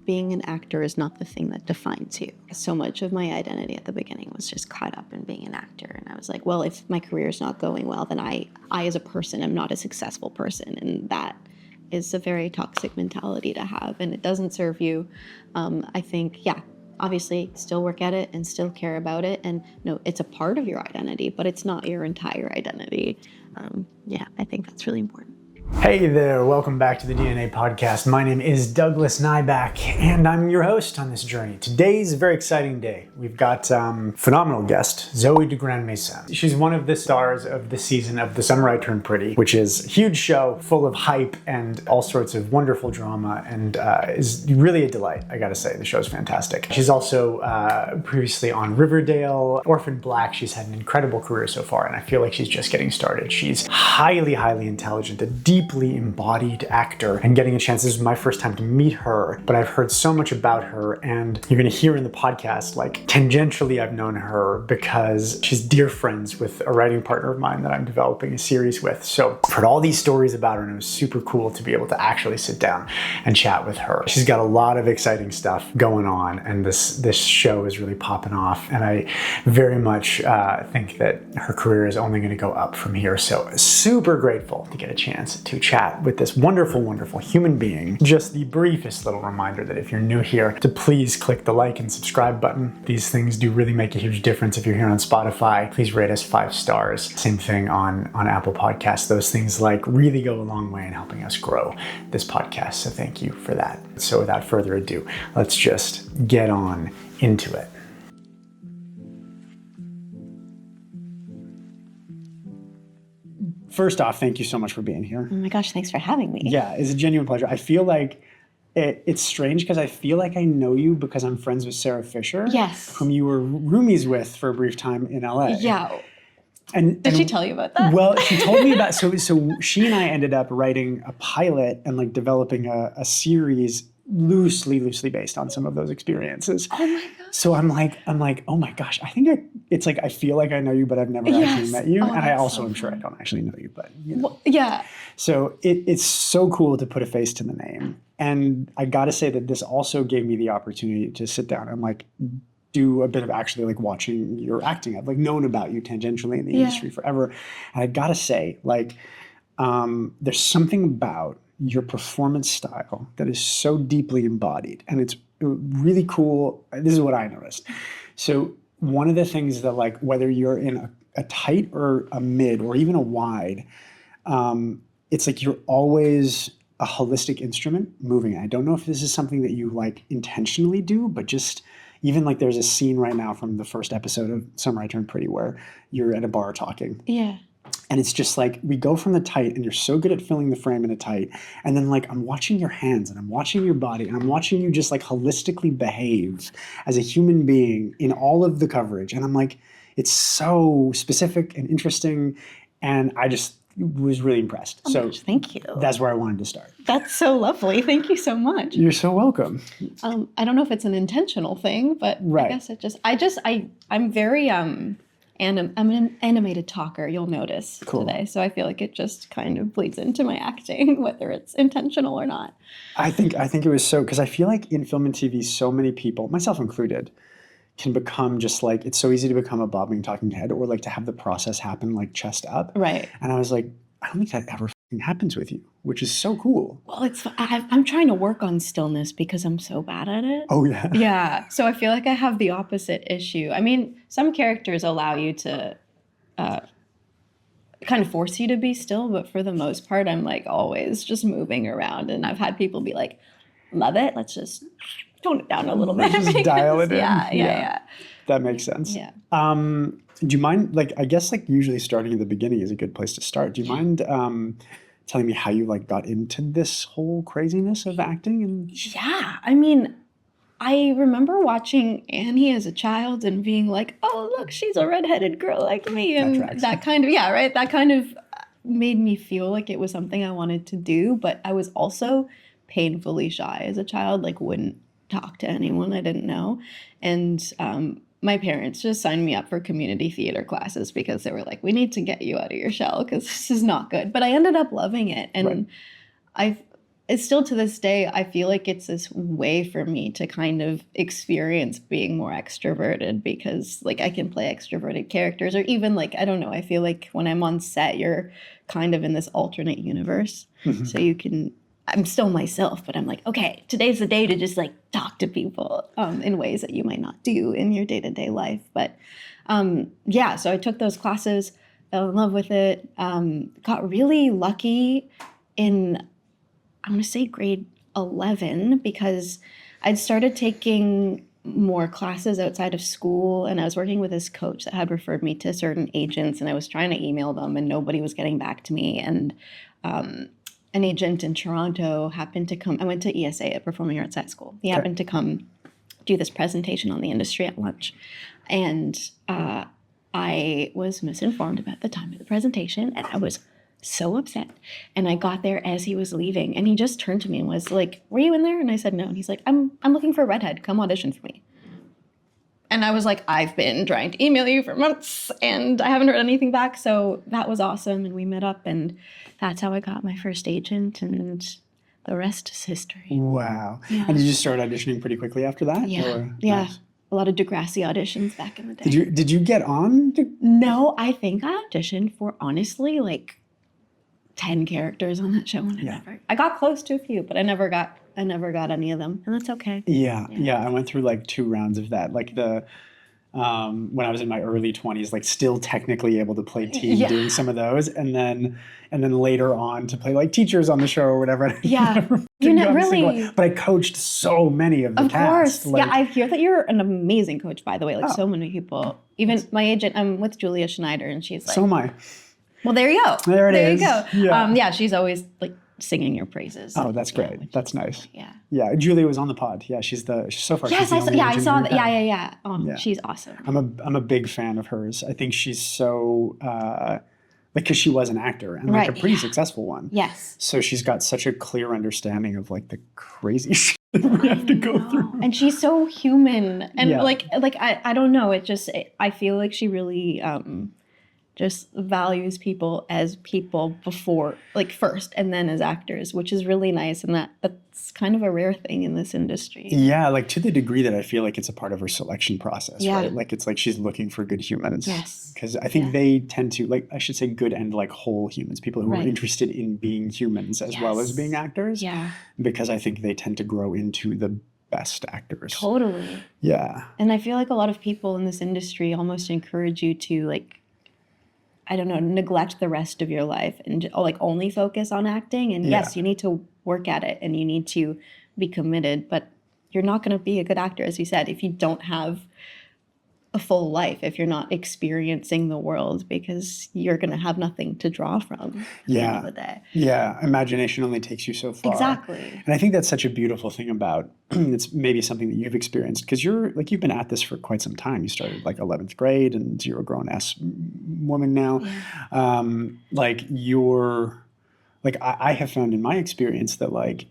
being an actor is not the thing that defines you. So much of my identity at the beginning was just caught up in being an actor. And I was like, well, if my career is not going well, then I as a person am not a successful person. And that is a very toxic mentality to have, and it doesn't serve you. I think, yeah, obviously still work at it and still care about it. And no, it's a part of your identity, but it's not your entire identity. Yeah, I think that's really important. Hey there, welcome back to the DNA podcast. My name is Douglas Nyback, and I'm your host on this journey. Today's a very exciting day. We've got phenomenal guest, Zoe De Grand Maison. She's one of the stars of the season of The Summer I Turned Pretty, which is a huge show full of hype and all sorts of wonderful drama, and is really a delight, I gotta say. The show's fantastic. She's also previously on Riverdale, Orphan Black. She's had an incredible career so far, and I feel like she's just getting started. She's highly, highly intelligent, a deeply embodied actor, and getting a chance. This is my first time to meet her, but I've heard so much about her, and you're gonna hear in the podcast, like tangentially I've known her because she's dear friends with a writing partner of mine that I'm developing a series with. So I've heard all these stories about her, and it was super cool to be able to actually sit down and chat with her. She's got a lot of exciting stuff going on, and this show is really popping off, and I very much think that her career is only gonna go up from here. So super grateful to get a chance to chat with this wonderful, wonderful human being. Just the briefest little reminder that if you're new here, to please click the like and subscribe button. These things do really make a huge difference. If you're here on Spotify, please rate us 5 stars. Same thing on Apple Podcasts. Those things like really go a long way in helping us grow this podcast. So thank you for that. So without further ado, let's just get on into it. First off, thank you so much for being here. Oh my gosh, thanks for having me. Yeah, it's a genuine pleasure. I feel like it's strange because I feel like I know you because I'm friends with Sarah Fisher. Yes. Whom you were roomies with for a brief time in LA. Yeah. And Did she tell you about that? Well, she told me about, so she and I ended up writing a pilot and like developing a series loosely based on some of those experiences. Oh my gosh. So I'm like, oh my gosh, I think it's like, I feel like I know you, but I've never actually met you. And I also am sure I don't actually know you, but you know. Well, yeah. So it's so cool to put a face to the name. And I got to say that this also gave me the opportunity to sit down and like do a bit of actually like watching your acting. I've like known about you tangentially in the industry forever. And I got to say, like, there's something about your performance style that is so deeply embodied, and it's really cool. This is what I noticed. So one of the things that, like, whether you're in a tight or a mid or even a wide, it's like you're always a holistic instrument moving. I don't know if this is something that you like intentionally do, but just even like there's a scene right now from the first episode of Summer I Turned Pretty where you're at a bar talking. Yeah. And it's just like, we go from the tight, and you're so good at filling the frame in a tight. And then like, I'm watching your hands, and I'm watching your body, and I'm watching you just like holistically behave as a human being in all of the coverage. And I'm like, it's so specific and interesting. And I just was really impressed. Oh so gosh, thank you. That's where I wanted to start. That's so lovely. Thank you so much. You're so welcome. I don't know if it's an intentional thing, but right. I guess I'm very, I'm an animated talker, you'll notice today. So I feel like it just kind of bleeds into my acting, whether it's intentional or not. I think it was so, because I feel like in film and TV, so many people, myself included, can become just like, it's so easy to become a bobbing talking head, or like to have the process happen like chest up. Right. And I was like, I don't think that ever happens with you, which is so cool. Well, I'm trying to work on stillness because I'm so bad at it. Oh, yeah. Yeah. So I feel like I have the opposite issue. I mean, some characters allow you to kind of force you to be still, but for the most part, I'm like always just moving around. And I've had people be like, love it. Let's just tone it down a little bit. Just dial it in. Yeah. That makes sense. Yeah. Do you mind, like, I guess like usually starting at the beginning is a good place to start. Do you mind telling me how you like got into this whole craziness of acting? And yeah, I mean, I remember watching Annie as a child and being like, oh, look, she's a redheaded girl like me. And that kind of, that kind of made me feel like it was something I wanted to do. But I was also painfully shy as a child, like wouldn't talk to anyone I didn't know. And my parents just signed me up for community theater classes because they were like, we need to get you out of your shell because this is not good. But I ended up loving it. And it's still to this day, I feel like it's this way for me to kind of experience being more extroverted because like I can play extroverted characters or even like, I don't know, I feel like when I'm on set, you're kind of in this alternate universe. So you can, I'm still myself, but I'm like, okay, today's the day to just like talk to people in ways that you might not do in your day-to-day life. But yeah, so I took those classes, fell in love with it, got really lucky in, I'm going to say grade 11 because I'd started taking more classes outside of school and I was working with this coach that had referred me to certain agents and I was trying to email them and nobody was getting back to me. And an agent in Toronto happened to come. I went to ESA at Performing Arts High School. He happened to come do this presentation on the industry at lunch. And I was misinformed about the time of the presentation and I was so upset. And I got there as he was leaving and he just turned to me and was like, were you in there? And I said, no. And he's like, I'm looking for a redhead. Come audition for me. And I was like, I've been trying to email you for months and I haven't heard anything back. So that was awesome. And we met up and that's how I got my first agent and the rest is history. Wow. Yeah. And did you start auditioning pretty quickly after that? Yeah. Or? Yeah. Nice. A lot of Degrassi auditions back in the day. Did you get on? No, I think I auditioned for honestly like 10 characters on that show and I got close to a few, but I never got any of them. And that's okay. Yeah. I went through like 2 rounds of that. Like the when I was in my early 20s, like still technically able to play teen, doing some of those, and then later on to play like teachers on the show or whatever. Yeah, you know, really. But I coached so many of the cast. Of course, like, yeah. I hear that you're an amazing coach, by the way. Like so many people. Even my agent, I'm with Julia Schneider, and she's like, so am I. Well, there you go. There it is. There you go. Yeah. She's always like singing your praises. Oh, that's great. That's nice. Yeah. Yeah, Julia was on the pod. Yeah, she's so far. Yes, I saw that. Yeah. Oh, yeah. She's awesome. I'm a big fan of hers. I think she's so because she was an actor and like a pretty successful one. Yes. So she's got such a clear understanding of like the crazy shit that we have to go through. And she's so human. And like I don't know. I feel like she really just values people as people before, like first, and then as actors, which is really nice. And that's kind of a rare thing in this industry. Yeah, like to the degree that I feel like it's a part of her selection process, right? Like it's like she's looking for good humans. Yes. Because I think they tend to, like, I should say good and like whole humans, people who are interested in being humans as well as being actors. Yeah. Because I think they tend to grow into the best actors. Totally. Yeah. And I feel like a lot of people in this industry almost encourage you to like, I don't know, neglect the rest of your life and like only focus on acting. And yes, you need to work at it and you need to be committed, but you're not going to be a good actor, as you said, if you don't have a full life, if you're not experiencing the world, because you're going to have nothing to draw from at the end of the day. Yeah. Imagination only takes you so far. Exactly. And I think that's such a beautiful thing about, it's maybe something that you've experienced because you've been at this for quite some time. You started like 11th grade and you're a grown-ass woman now. Yeah. I have found in my experience that like,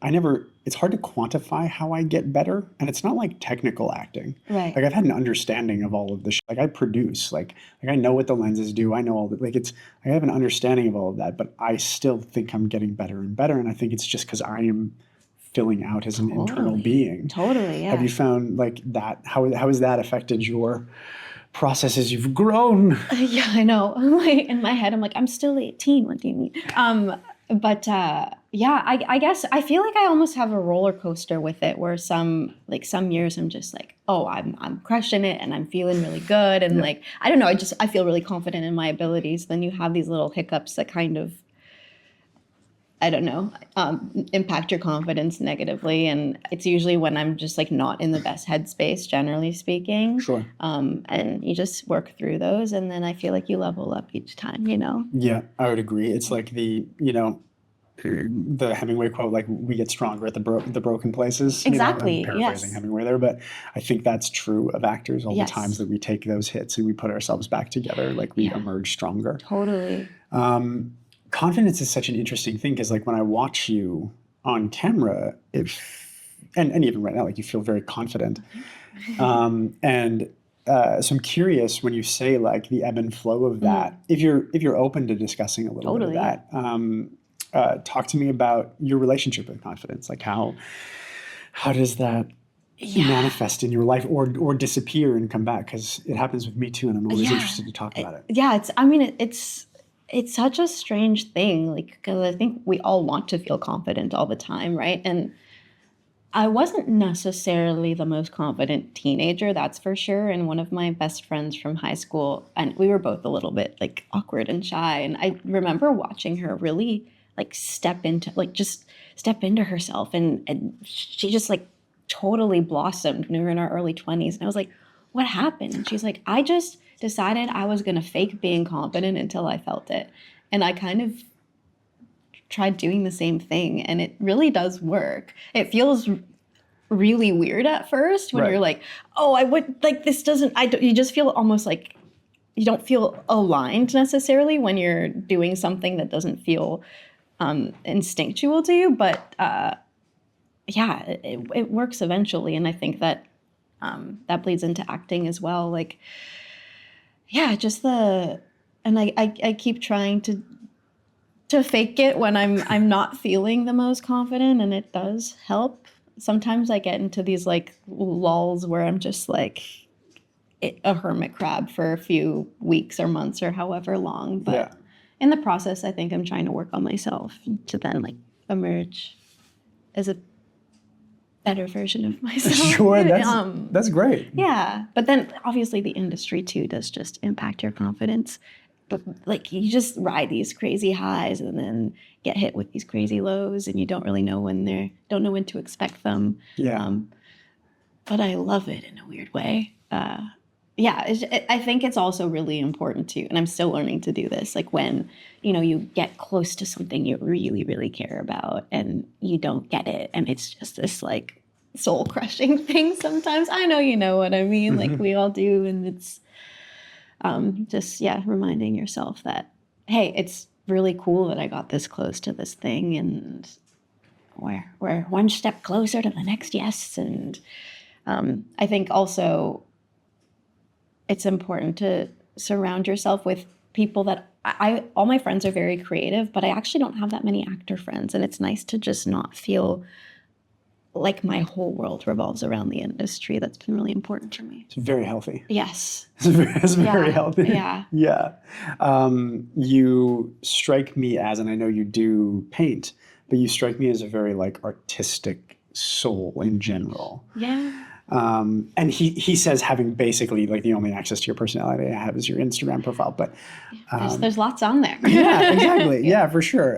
it's hard to quantify how I get better. And it's not like technical acting. Right. Like I've had an understanding of all of this. Like I produce, like I know what the lenses do. I know all that. I have an understanding of all of that, but I still think I'm getting better and better. And I think it's just because I am filling out as an internal being. Totally, yeah. Have you found like that? How has that affected your process as you've grown? Yeah, I know. In my head, I'm like, I'm still 18. What do you mean? I guess I feel like I almost have a roller coaster with it where some years I'm just like, oh, I'm crushing it and I'm feeling really good. And like, I don't know, I feel really confident in my abilities. Then you have these little hiccups that kind of, I don't know, impact your confidence negatively. And it's usually when I'm just like not in the best headspace, generally speaking. Sure. And you just work through those. And then I feel like you level up each time, you know? Yeah, I would agree. It's like the Hemingway quote, like we get stronger at the broken places. Exactly. I'm paraphrasing Hemingway there, but I think that's true of actors. All the times that we take those hits and we put ourselves back together, like we emerge stronger. Totally. Confidence is such an interesting thing because like when I watch you on camera, and even right now, like you feel very confident. So I'm curious when you say like the ebb and flow of that, if you're open to discussing a little bit of that. talk to me about your relationship with confidence. Like how does that manifest in your life or disappear and come back? Because it happens with me too, and I'm always interested to talk about it. Yeah, I mean, it's such a strange thing, like, because I think we all want to feel confident all the time, right? And I wasn't necessarily the most confident teenager, that's for sure. And one of my best friends from high school, and we were both a little bit like awkward and shy. And I remember watching her really like step into herself, and she just like totally blossomed when we were in our early 20s. And I was like, what happened? And she's like, I just decided I was going to fake being confident until I felt it. And I kind of tried doing the same thing, and it really does work. It feels really weird at first when you're like, oh, I would like this doesn't, you just feel almost like you don't feel aligned necessarily when you're doing something that doesn't feel instinctual to you. But yeah, it works eventually. And I think that that bleeds into acting as well. Like, yeah, just and I keep trying to fake it when I'm not feeling the most confident, and it does help. Sometimes I get into these like lulls where I'm just like a hermit crab for a few weeks or months or however long. But in the process, I think I'm trying to work on myself to then like emerge as a better version of myself. Sure, that's great. Yeah, but then obviously the industry too does just impact your confidence. But like you just ride these crazy highs and then get hit with these crazy lows, and you don't really know when to expect them. Yeah. But I love it in a weird way. I think it's also really important too, and I'm still learning to do this. Like when you get close to something you really, really care about, and you don't get it, and it's just this like soul crushing thing. Sometimes I know you know what I mean. Like we all do, and it's. Just reminding yourself that, hey, it's really cool that I got this close to this thing, and we're one step closer to the next yes. And I think also it's important to surround yourself with people that all my friends are very creative, but I actually don't have that many actor friends, and it's nice to just not feel like my whole world revolves around the industry. That's been really important for me. It's very healthy. Yes. It's very healthy. Yeah. Yeah. You strike me as, and I know you do paint, but you strike me as a very like artistic soul in general. Yeah. And he says having basically like the only access to your personality I have is your Instagram profile, but there's lots on there. Yeah, exactly. Yeah, for sure.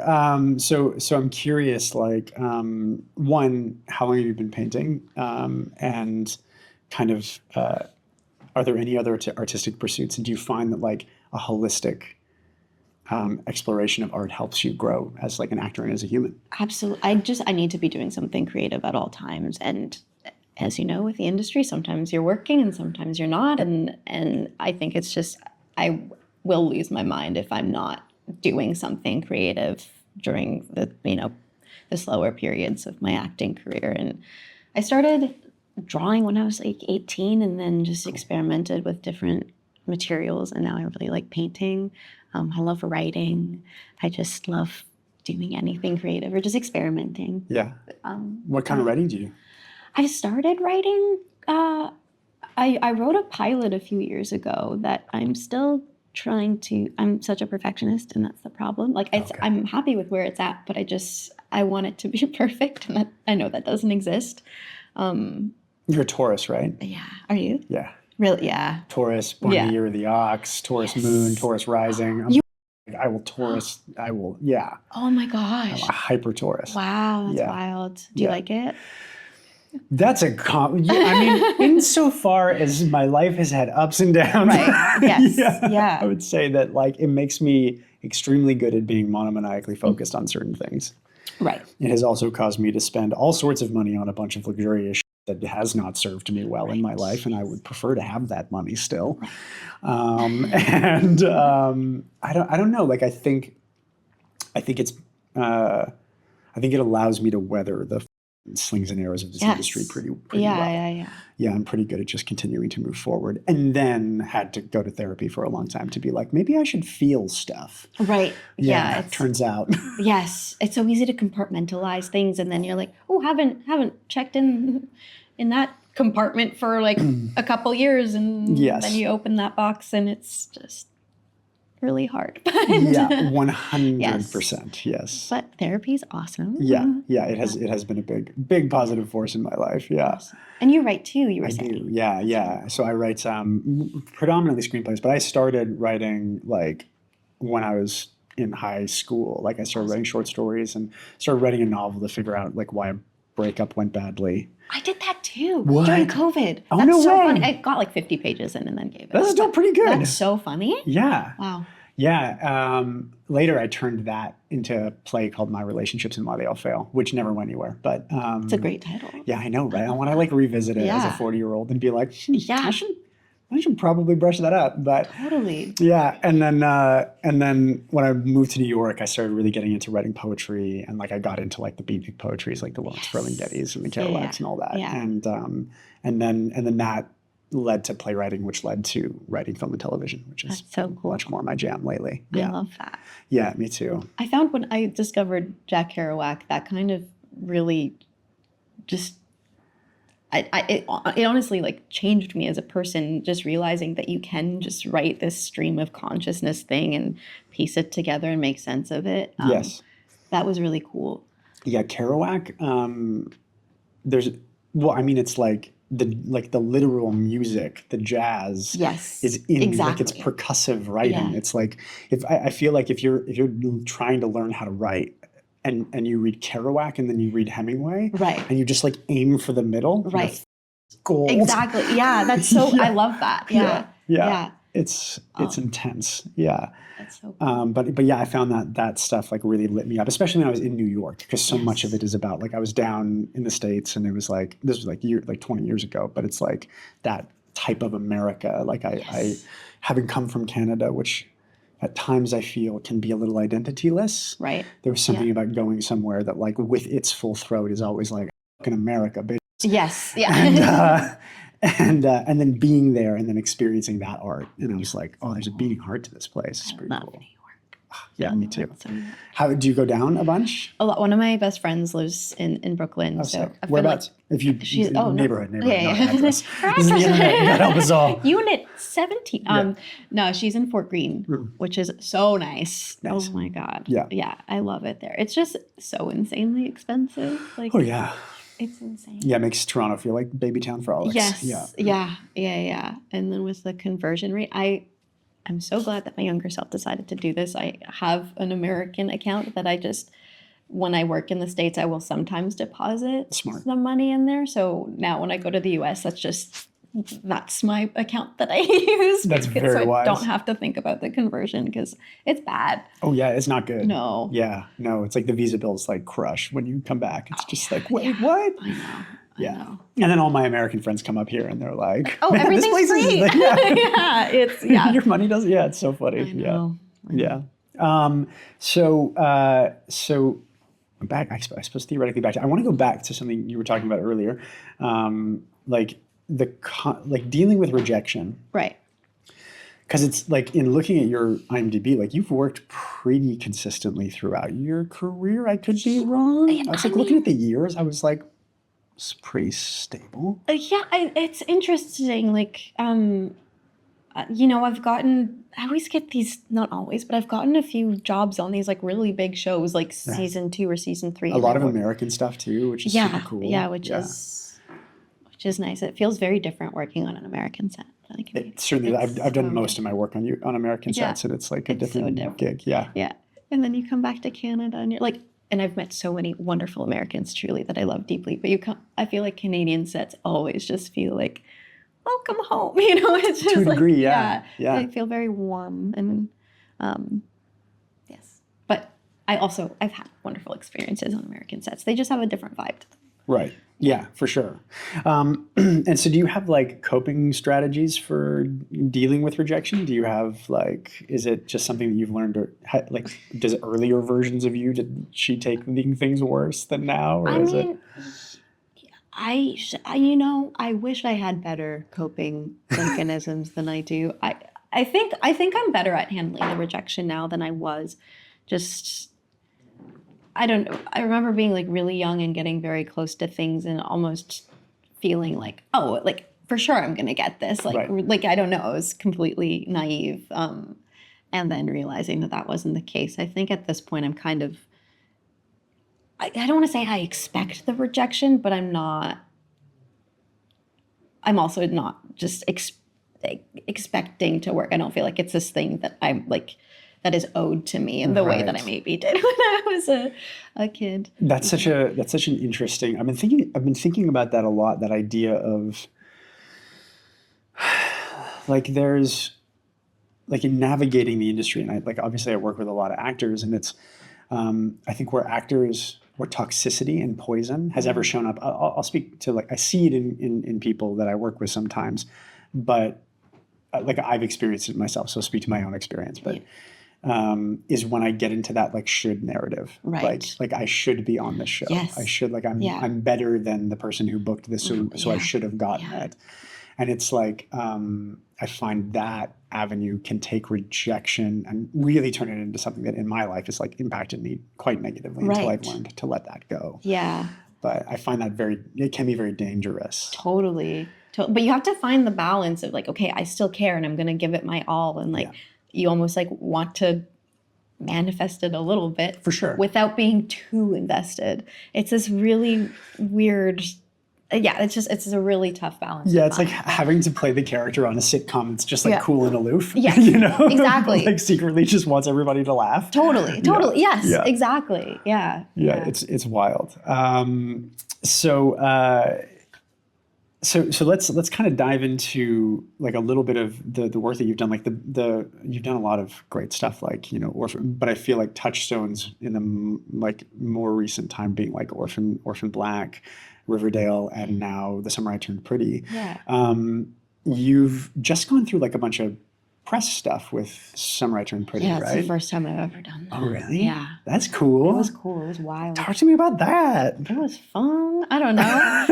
So I'm curious, like, one, how long have you been painting? And kind of, are there any other artistic pursuits? And do you find that like a holistic exploration of art helps you grow as like an actor and as a human? Absolutely. I need to be doing something creative at all times. And as you know, with the industry, sometimes you're working and sometimes you're not. And I think it's just, I will lose my mind if I'm not doing something creative during the slower periods of my acting career. And I started drawing when I was like 18, and then just experimented with different materials. And now I really like painting. I love writing. I just love doing anything creative or just experimenting. Yeah. What kind of writing do you do? I started writing, I wrote a pilot a few years ago that I'm still I'm such a perfectionist, and that's the problem. Like I'm happy with where it's at, but I want it to be perfect, and I know that doesn't exist. You're a Taurus, right? Yeah. Are you? Yeah. Really? Yeah. Taurus, born the year of the ox, Taurus moon, Taurus rising. I will Taurus. Yeah. Oh my gosh. I'm a hyper Taurus. Wow, that's wild. Do you like it? That's I mean, insofar as my life has had ups and downs, right? Yes, yeah. I would say that like it makes me extremely good at being monomaniacally focused on certain things. Right. It has also caused me to spend all sorts of money on a bunch of luxurious shit that has not served me well in my life, and I would prefer to have that money still. I don't know. Like I think it allows me to weather the slings and arrows of this Yes. industry pretty Yeah, well. yeah. Yeah, I'm pretty good at just continuing to move forward. And then had to go to therapy for a long time to be like, maybe I should feel stuff. Right. Yeah, it turns out. Yes, it's so easy to compartmentalize things, and then you're like, oh, haven't checked in that compartment for like a couple years, and Yes. then you open that box, and it's just really hard. Yeah, 100%. Yes. But therapy's awesome. Yeah. It has been a big positive force in my life. Yeah. Awesome. And you write too, you were I saying. do. Yeah. So I write predominantly screenplays, but I started writing like when I was in high school. Like I started writing short stories and started writing a novel to figure out like why a breakup went badly. I did that too What? during COVID. Oh, That's no so way. funny. I got like 50 pages in and then gave it That's up. still pretty good. That's so funny. Yeah. Wow. Yeah. Later, I turned that into a play called My Relationships and Why They All Fail, which never went anywhere. But It's a great title. yeah, I know, right? I want to like revisit it as a 40-year-old and be like, Yeah. I should probably brush that up. But Totally. yeah, and then when I moved to New York, I started really getting into writing poetry, and like I got into like the beatnik poetries, like the Lawrence Ferlinghettis and the Kerouacs and all that. Yeah. And then that led to playwriting, which led to writing film and television, which is That's so cool. much more my jam lately. Yeah. I love that. Yeah, me too. I found when I discovered Jack Kerouac, that kind of really just it honestly like changed me as a person, just realizing that you can just write this stream of consciousness thing and piece it together and make sense of it. Yes. That was really cool. Yeah, Kerouac, it's like the literal music, the jazz Yes. is in like exactly. it's percussive writing. Yeah. It's like I feel like if you're trying to learn how to write and you read Kerouac and then you read Hemingway, Right. and you just like aim for the middle, Right. gold. Exactly. Yeah. That's so, Yeah. I love that. Yeah. Yeah. It's intense. Yeah. That's so cool. But yeah, I found that stuff like really lit me up, especially when I was in New York, because so much of it is about like I was down in the States and it was like this was like 20 years ago, but it's like that type of America. Like I having come from Canada, which at times I feel can be a little identityless. Right. There was something about going somewhere that like with its full throat is always like fucking America, bitch. Yes. Yeah. And then being there and then experiencing that art, and I was like, oh, there's a beating heart to this place. It's pretty love cool. New York. Yeah, me too. So much. How do you go down a bunch? A lot. One of my best friends lives in Brooklyn. So sick. I've been, Whereabouts? If you she's neighborhood, Yeah, not yeah. address. This is the internet. You gotta help us all. Unit 17. No, she's in Fort Greene, which is so nice. Nice. Oh my God. Yeah. Yeah, I love it there. It's just so insanely expensive. Like, Oh yeah, it's insane. yeah. It makes Toronto feel like baby town for Alex. Yes. Yeah. Yeah. And then with the conversion rate, I'm so glad that my younger self decided to do this. I have an American account that I just, when I work in the States, I will sometimes deposit Smart. the money in there. So now when I go to the US, that's my account that I use. That's because very so I wise. don't have to think about the conversion because it's bad. Oh yeah, it's not good. No. Yeah, no. It's like the visa bills like crush when you come back. It's just like wait, what? I know. Yeah. I know. And then all my American friends come up here and they're like, Oh, "Man, this everything's place is free. like, yeah. Yeah. Your money doesn't. Yeah, it's so funny. I know. Yeah. So back. I suppose theoretically back to. I want to go back to something you were talking about earlier, like like dealing with rejection. Right. Because it's like in looking at your IMDb, like you've worked pretty consistently throughout your career. I could be wrong. I was like looking at the years. I was like, it's pretty stable. Yeah, it's interesting. Like, I always get these, not always, but I've gotten a few jobs on these like really big shows, like season 2 or season 3. A lot of American stuff too, which is super cool. Yeah, which is nice. It feels very different working on an American set. Like, It certainly, I've done most of my work on American Yeah. sets, and it's like a It's so different different. gig. Yeah. Yeah. And then you come back to Canada and you're like, and I've met so many wonderful Americans truly that I love deeply, but I feel like Canadian sets always just feel like, welcome home. It's just To a like, degree, yeah. I feel very warm and yes. But I've had wonderful experiences on American sets. They just have a different vibe to them. Right. Yeah, for sure. And so do you have like coping strategies for dealing with rejection? Do you have like, is it just something that you've learned, or like, does earlier versions of you, did she take things worse than now? Or I is mean, I wish I had better coping mechanisms than I do. I think I'm better at handling the rejection now than I was. Just I don't know. I remember being like really young and getting very close to things and almost feeling like, oh, like for sure I'm gonna get this. Like Right. like I don't know. It was completely naive. And then realizing that that wasn't the case. I think at this point I'm kind of I don't want to say I expect the rejection, but I'm also not just expecting to work. I don't feel like it's this thing that I'm like that is owed to me in the way that I maybe did when I was a kid. That's such an interesting. I've been thinking about that a lot. That idea of like there's like in navigating the industry, and obviously I work with a lot of actors, and it's I think where toxicity and poison has ever shown up. I'll speak to I see it in people that I work with sometimes, but like I've experienced it myself, so I'll speak to my own experience. But is when I get into that like should narrative, right? Like I should be on this show. Yes. I should I'm better than the person who booked this, so I should have gotten it. And it's like I find that avenue can take rejection and really turn it into something that in my life has like impacted me quite negatively until I've learned to let that go. Yeah. But I find that it can be very dangerous. Totally. But you have to find the balance of like, okay, I still care and I'm going to give it my all. And like, you almost like want to manifest it a little bit. For sure. Without being too invested. It's this really weird, it's a really tough balance. Yeah, it's like having to play the character on a sitcom. It's just like cool and aloof. Yeah, you know? Exactly. Like secretly just wants everybody to laugh. Totally. Yes, exactly. Yeah. It's wild. So let's kind of dive into like a little bit of the work that you've done. Like you've done a lot of great stuff, like Orphan, but I feel like touchstones in the like more recent time being like Orphan Black, Riverdale, and now The Summer I Turned Pretty. Yeah. You've just gone through like a bunch of press stuff with Summer I Turned Pretty, right? Yeah, it's the first time I've ever done that. Oh, really? Yeah. That's cool. It was cool. It was wild. Talk to me about that. It was fun. I don't know.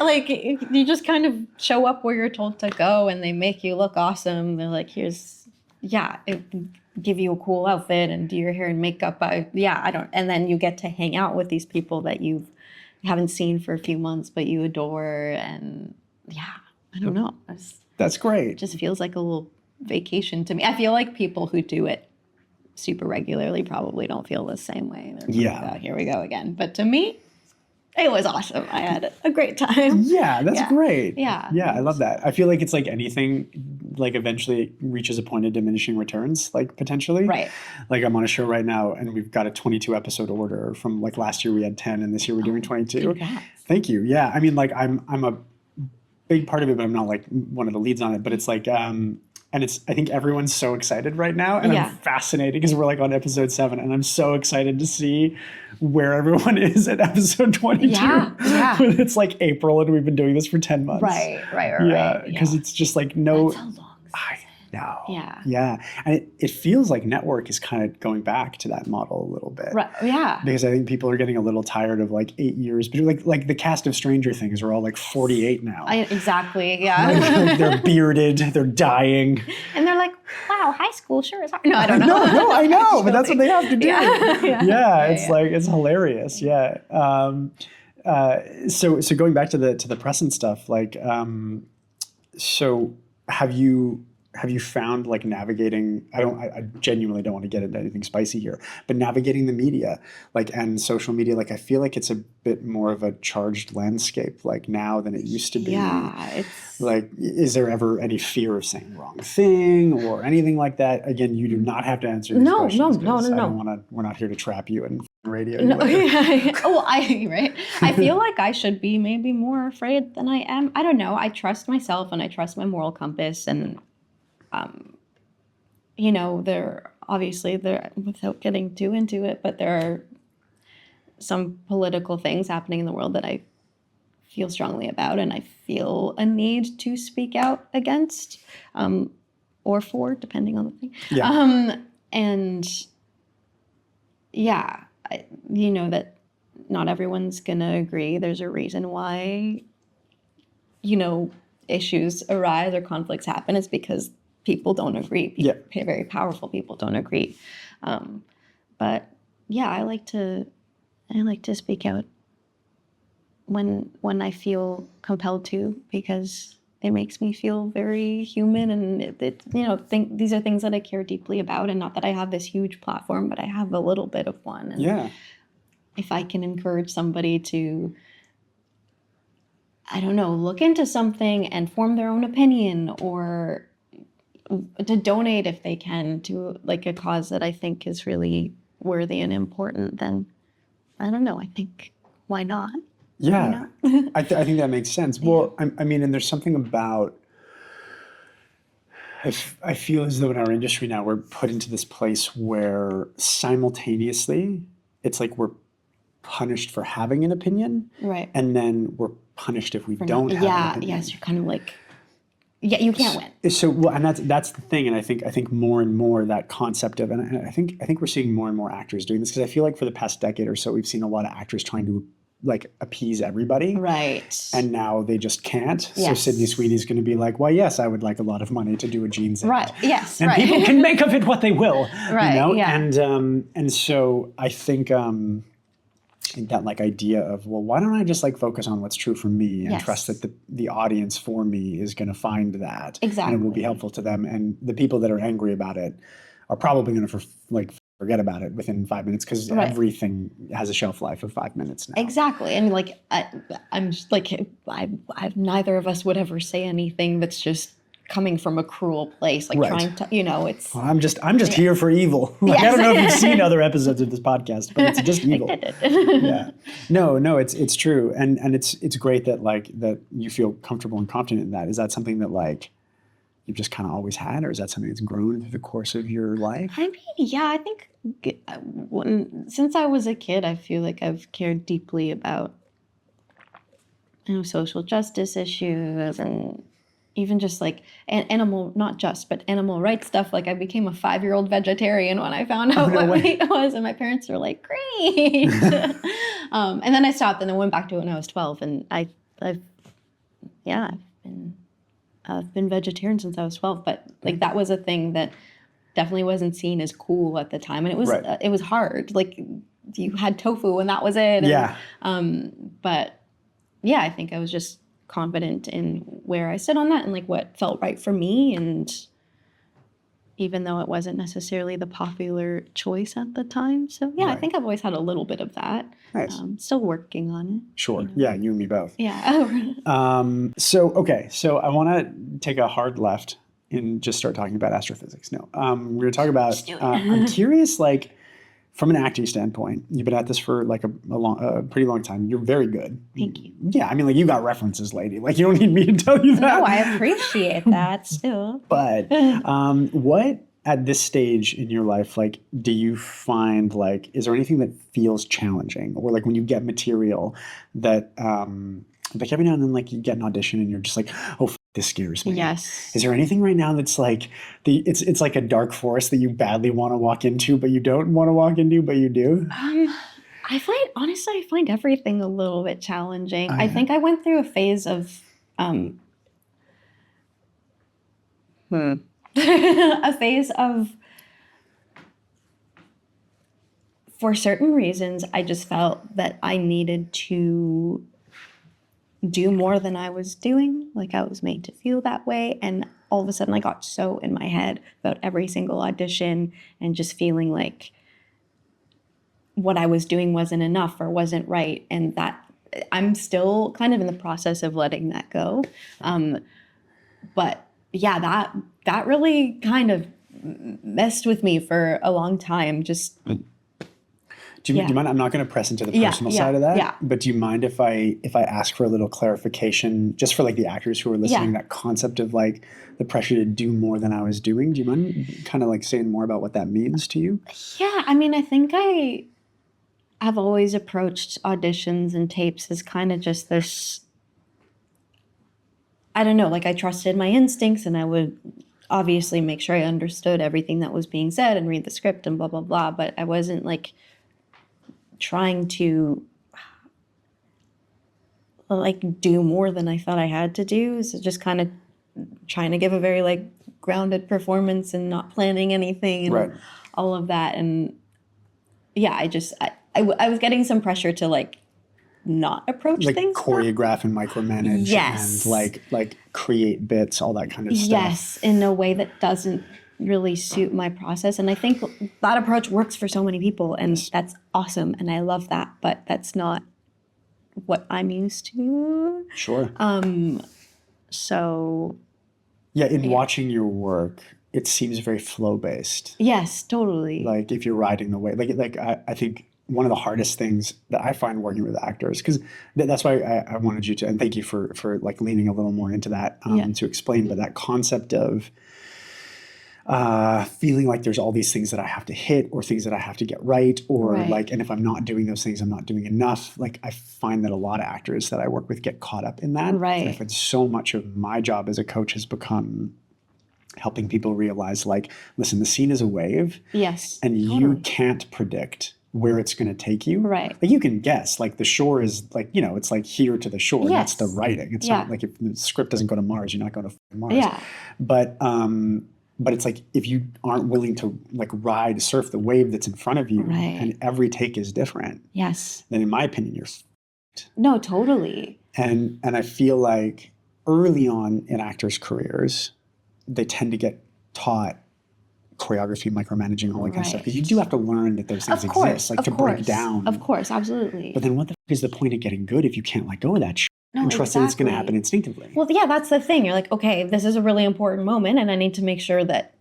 Like, you just kind of show up where you're told to go and they make you look awesome. They're like, give you a cool outfit and do your hair and makeup. And then you get to hang out with these people that you haven't seen for a few months, but you adore. And I don't know. That's great. It just feels like a little vacation to me. I feel like people who do it super regularly probably don't feel the same way. They're like, oh, here we go again. But to me, it was awesome. I had a great time. Yeah, that's great. Yeah. Yeah, I love that. I feel like it's like anything, like eventually it reaches a point of diminishing returns, like potentially. Right. Like I'm on a show right now and we've got a 22 episode order. From like last year we had 10 and this year we're doing 22. Congrats. Thank you. Yeah. I mean, like I'm a big part of it, but I'm not like one of the leads on it. But it's like and I think everyone's so excited right now. And I'm fascinated because we're like on episode 7 and I'm so excited to see where everyone is at episode 22. Yeah. When it's like April and we've been doing this for 10 months. Right. Yeah. Because it's just like no. That's how long I know. Yeah. Yeah. And it feels like network is kind of going back to that model a little bit. Right. Yeah. Because I think people are getting a little tired of like 8 years. But like the cast of Stranger Things are all like 48 now. Exactly. Yeah. Like they're bearded. They're dying. And they're like, wow, high school sure is hard. No, I don't know. No, I know. But that's what they have to do. Yeah. It's hilarious. Yeah. So going back to the press and stuff, like, so have you found like navigating, I genuinely don't want to get into anything spicy here, but navigating the media, like, and social media, like I feel like it's a bit more of a charged landscape like now than it used to be. Yeah. It's like, is there ever any fear of saying the wrong thing or anything like that? Again, you do not have to answer these questions. No. We're not here to trap you in radio. No, right. I feel like I should be maybe more afraid than I am. I don't know. I trust myself and I trust my moral compass and there without getting too into it, but there are some political things happening in the world that I feel strongly about and I feel a need to speak out against, or for, depending on the thing. Yeah. That not everyone's gonna agree. There's a reason why, issues arise or conflicts happen. It's because people don't agree. Very powerful people don't agree. But yeah, I like to speak out when I feel compelled to, because it makes me feel very human, and these are things that I care deeply about, and not that I have this huge platform, but I have a little bit of one. And if I can encourage somebody to, I don't know, look into something and form their own opinion, or to donate if they can to like a cause that I think is really worthy and important, then I don't know. I think, why not? Yeah, I think that makes sense. Well, I mean, and there's something about, I feel as though in our industry now we're put into this place where simultaneously it's like we're punished for having an opinion, Right. and then we're punished if we don't have an opinion. Yes, you're kind of like, you can't win. So, well, and that's the thing, and I think more and more that concept of, and I think we're seeing more and more actors doing this, because I feel like for the past decade or so we've seen a lot of actors trying to like appease everybody, right? And now they just can't. Yes. So Sydney Sweeney's going to be like, "Well, yes, I would like a lot of money to do a Jeans ad." Right. Yes. And right. people can make of it what they will. Right. Yeah. And so I think that like idea of, well, why don't I just like focus on what's true for me and trust that the audience for me is going to find that, exactly, and it will be helpful to them, and the people that are angry about it are probably going to forget about it within 5 minutes, because everything has a shelf life of 5 minutes now. Exactly. And like, I'm just like, neither of us would ever say anything that's just coming from a cruel place, like trying to, it's. Well, I'm just here for evil. Like, I don't know if you've seen other episodes of this podcast, but it's just evil. Yeah. No, it's true, and it's great that that you feel comfortable and confident in that. Is that something that like you've just kind of always had, or is that something that's grown through the course of your life? I mean, yeah, I think since I was a kid, I feel like I've cared deeply about social justice issues, and even just like animal rights stuff. Like I became a 5-year-old vegetarian when I found out what meat was, and my parents were like, "Great!" And then I stopped, and then went back to it when I was 12, and I've been vegetarian since I was 12. But like that was a thing that definitely wasn't seen as cool at the time, and it was hard. Like you had tofu, and that was it. And, but yeah, I think I was just confident in where I stood on that, and like what felt right for me. And even though it wasn't necessarily the popular choice at the time, so I think I've always had a little bit of that. Nice. Still working on it. Sure. Yeah, you and me both. Yeah. So I want to take a hard left and just start talking about astrophysics. No, we're going to talk about. I'm curious, like, from an acting standpoint, you've been at this for like a pretty long time. You're very good. Thank you. Yeah, I mean, like, you got references, lady. Like, you don't need me to tell you that. No, I appreciate that still. But what at this stage in your life, like, do you find, like, is there anything that feels challenging, or like when you get material that like every now and then, like, you get an audition and you're just like, oh, this scares me. Yes. Is there anything right now that's like it's like a dark forest that you badly want to walk into, but you don't want to walk into, but you do? I find everything a little bit challenging. I think I went through a phase of for certain reasons, I just felt that I needed to do more than I was doing. Like I was made to feel that way. And all of a sudden I got so in my head about every single audition, and just feeling like what I was doing wasn't enough or wasn't right. And that I'm still kind of in the process of letting that go. But yeah, that really kind of messed with me for a long time. Just do you mind? I'm not going to press into the personal side of that. Yeah. But do you mind if I ask for a little clarification, just for like the actors who are listening, that concept of like the pressure to do more than I was doing? Do you mind kind of like saying more about what that means to you? Yeah, I mean, I think I have always approached auditions and tapes as kind of just this, I don't know, like I trusted my instincts, and I would obviously make sure I understood everything that was being said and read the script and blah, blah, blah. But I wasn't like trying to, like do more than I thought I had to do. So just kind of trying to give a very like grounded performance and not planning anything and Right. all of that. And yeah, I was getting some pressure to like not approach Like things. choreograph and micromanage Yes. and like create bits, all that kind of stuff. Yes, in a way that doesn't really suit my process. And I think that approach works for so many people, and that's awesome. And I love that, but that's not what I'm used to. Sure. So Yeah, in watching your work, it seems very flow based. yes, totally. Like if you're riding the wave, like I think one of the hardest things that I find working with actors, because that's why I wanted you to, and thank you for like leaning a little more into that to explain, but that concept of feeling like there's all these things that I have to hit or things that I have to get right, or like, and if I'm not doing those things, I'm not doing enough. Like I find that a lot of actors that I work with get caught up in that. Right. And I find so much of my job as a coach has become helping people realize like, listen, the scene is a wave. Yes. And you can't predict where it's going to take you. Right. Like you can guess, like the shore is like, it's like here to the shore. Yes. That's the writing. It's not like if the script doesn't go to Mars, you're not going to Mars. Yeah. But it's like if you aren't willing to like surf the wave that's in front of you, and every take is different. Yes. Then in my opinion, you're No, totally. And I feel like early on in actors' careers, they tend to get taught choreography, micromanaging, all that kind of stuff. Because you do have to learn that those things exist, like to break down. Of course, absolutely. But then what the f is the point of getting good if you can't let go of that shit and trust that it's going to happen instinctively? Well, yeah, that's the thing. You're like, okay, this is a really important moment, and I need to make sure that,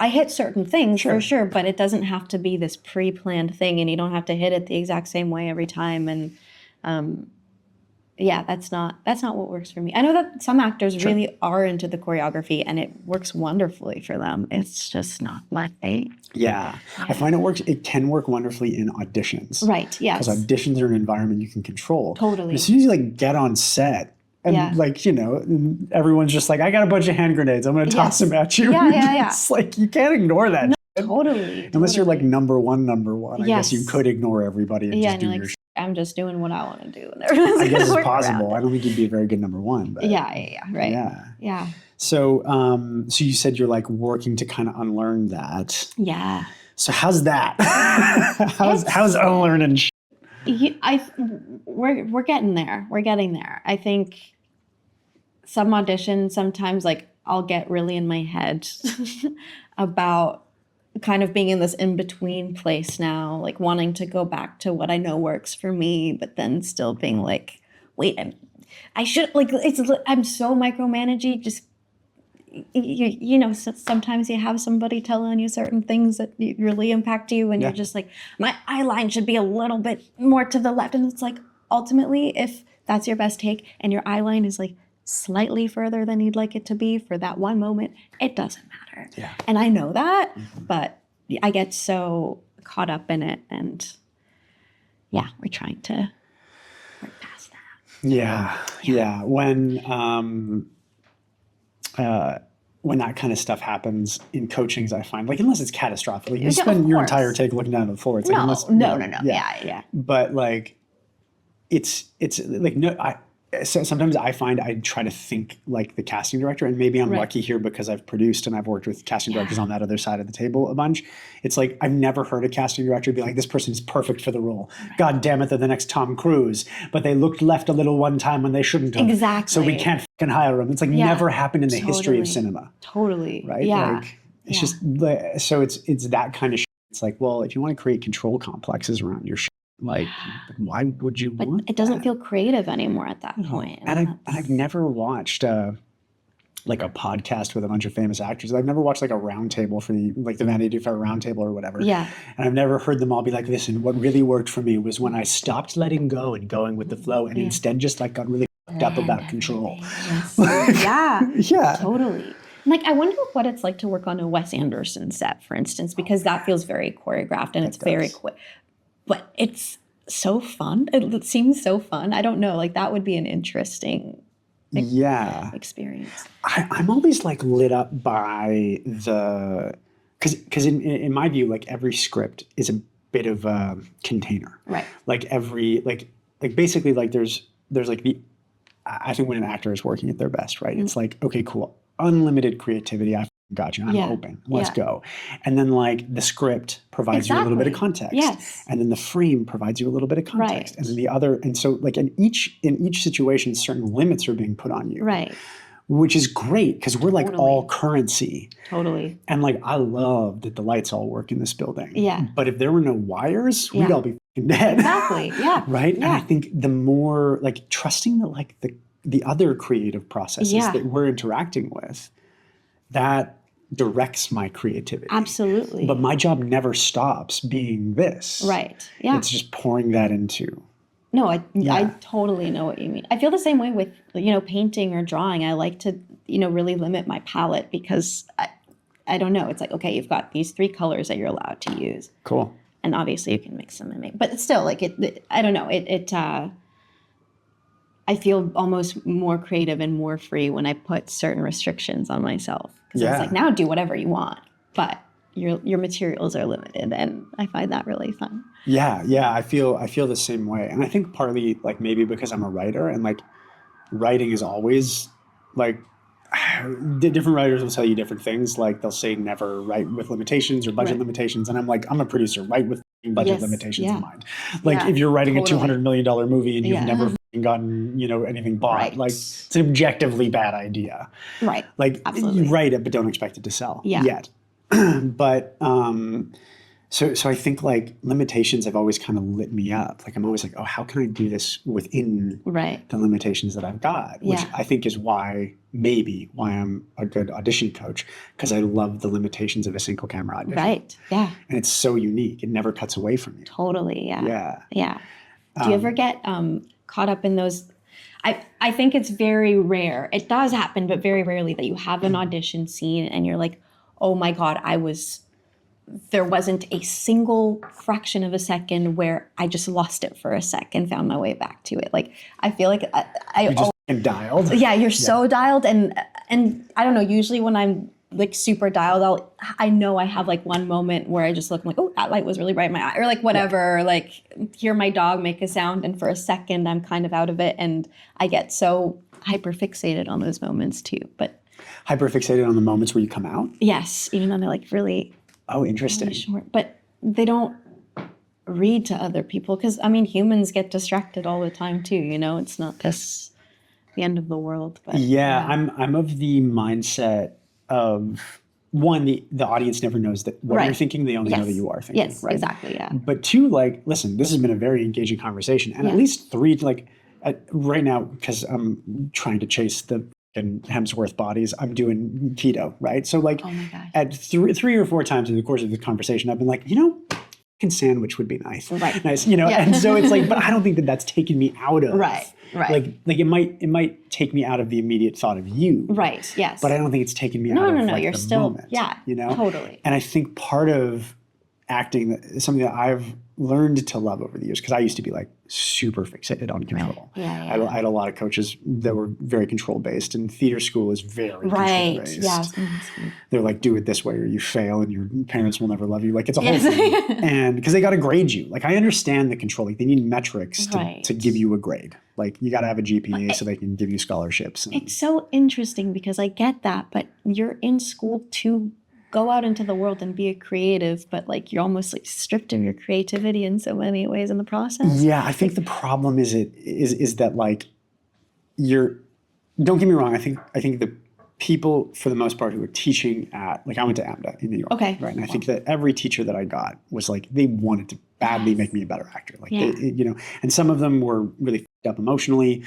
I hit certain things for sure, but it doesn't have to be this pre-planned thing, and you don't have to hit it the exact same way every time. And yeah, that's not what works for me. I know that some actors really are into the choreography and it works wonderfully for them. It's just not my thing. Yeah. I find it can work wonderfully in auditions. Right, yes. Because auditions are an environment you can control. Totally. But as soon as you like get on set and like, everyone's just like, I got a bunch of hand grenades. I'm going to toss them at you. Yeah. It's like, you can't ignore that. No, totally. Unless you're like number one. I guess you could ignore everybody and just do your shit. I'm just doing what I want to do. And I guess it's possible. I don't think you'd be a very good number one. But right. Yeah. So, so you said you're like working to kind of unlearn that. Yeah. So how's that? how's unlearning shit? We're getting there. We're getting there. I think some auditions, sometimes like I'll get really in my head about kind of being in this in-between place now, like wanting to go back to what I know works for me, but then still being like, wait, I should, like, I'm so micromanaging, just, sometimes you have somebody telling you certain things that really impact you, and you're just like, my eye line should be a little bit more to the left, and it's like, ultimately, if that's your best take, and your eye line is like slightly further than you'd like it to be for that one moment, it doesn't matter. Yeah. And I know that, but I get so caught up in it, and we're trying to work past that. Yeah. When that kind of stuff happens in coachings, I find, like, unless it's catastrophic, like you spend your entire take looking down at the floor. It's like, no. Yeah. But like, it's like, so sometimes I find I try to think like the casting director, and maybe I'm lucky here because I've produced and I've worked with casting directors on that other side of the table a bunch. It's like, I've never heard a casting director be like, this person is perfect for the role. God damn it, they're the next Tom Cruise. But they looked left a little one time when they shouldn't have. Exactly. So we can't fucking hire them. It's like never happened in the history of cinema. Totally. Right? Yeah. Like, it's just, so it's that kind of shit. It's like, well, if you want to create control complexes around your shit, like, why would you want it doesn't feel creative anymore at that point. And I've never watched like a podcast with a bunch of famous actors. I've never watched like a roundtable for the Vanity Fair roundtable or whatever. Yeah. And I've never heard them all be like, listen, what really worked for me was when I stopped letting go and going with the flow, and instead just like got really fucked up about control. Yeah. Totally. Like, I wonder what it's like to work on a Wes Anderson set, for instance, because that feels very choreographed and it's very quick. But it's so fun. It seems so fun. I don't know. Like, that would be an interesting experience. I'm always like lit up by because in my view, like every script is bit of a container. Right. Like every, like basically like there's like I think when an actor is working at their best, right? It's like, okay, cool. Unlimited creativity. I got you. I'm open. Let's go. And then like the script provides you a little bit of context. Yes. And then the frame provides you a little bit of context. Right. And then the other, and so like in each situation, certain limits are being put on you. Right. Which is great because we're like all currency. Totally. And like I love that the lights all work in this building. Yeah. But if there were no wires, we'd all be dead. Exactly. Yeah. Right? Yeah. And I think the more like trusting that like the other creative processes that we're interacting with, that directs my creativity. Absolutely. But my job never stops being this. Right. Yeah. It's just pouring that into. No, I totally know what you mean. I feel the same way with, painting or drawing. I like to, really limit my palette because I don't know. It's like, okay, you've got these 3 colors that you're allowed to use. Cool. And obviously you can mix them and make, but it's still like I don't know. I feel almost more creative and more free when I put certain restrictions on myself. Because it's like, now do whatever you want, but your materials are limited, and I find that really fun. Yeah, I feel the same way, and I think partly like maybe because I'm a writer, and like writing is always like different writers will tell you different things. Like they'll say never write with limitations or budget limitations, and I'm like, I'm a producer, write with budget limitations in mind. Like if you're writing a $200 million movie and you've never gotten anything bought, like it's an objectively bad idea. Right. Like you write it, but don't expect it to sell yet. But so I think like limitations have always kind of lit me up. Like I'm always like, oh, how can I do this within the limitations that I've got? Which I think is maybe why I'm a good audition coach, because I love the limitations of a single camera audition. Right. Yeah. And it's so unique. It never cuts away from you. Totally. Yeah. Yeah. Yeah. Do you ever get caught up in those? I think it's very rare. It does happen, but very rarely that you have an audition scene and you're like, oh my God, there wasn't a single fraction of a second where I just lost it for a sec and found my way back to it. Like, I feel like You're just dialed. Yeah, you're so dialed. And I don't know, usually when I'm like super dialed, I know I have like one moment where I just look, I'm like, oh, that light was really bright in my eye, or like whatever, like hear my dog make a sound. And for a second, I'm kind of out of it. And I get so hyper fixated on those moments too. But hyper fixated on the moments where you come out? Yes, even though they're like really... Oh, interesting. Really short. But they don't read to other people because, I mean, humans get distracted all the time too, It's not the end of the world. But I'm of the mindset of, one, the audience never knows that what you're thinking. They only know that you are thinking. Yes, exactly, yeah. But 2, like, listen, this has been a very engaging conversation. And at least 3, like, right now, because I'm trying to chase the Hemsworth bodies, I'm doing keto, right? So like at 3 or 4 times in the course of the conversation, I've been like, a sandwich would be nice. Right. Nice, and so it's like, but I don't think that that's taken me out of. Right. Like it might take me out of the immediate thought of you. Right. Yes. But I don't think it's taken me out of like, you're the still, moment. Yeah. Totally. And I think part of acting is something that I've learned to love over the years, because I used to be like super fixated on control. Right. Yeah. I had a lot of coaches that were very control based, and theater school is very control based. Yes. They're like, do it this way or you fail and your parents will never love you. Like it's a whole thing. And because they got to grade you. Like I understand the control. Like they need metrics to give you a grade. Like you got to have a GPA so they can give you scholarships. It's so interesting because I get that, but you're in school to go out into the world and be a creative, but like you're almost like stripped of your creativity in so many ways in the process. Yeah, I think the problem is that like don't get me wrong, I think the people for the most part who are teaching at, like I went to AMDA in New York. Okay. Right. And I think that every teacher that I got was like, they wanted to badly make me a better actor. Like and some of them were really f***ed up emotionally.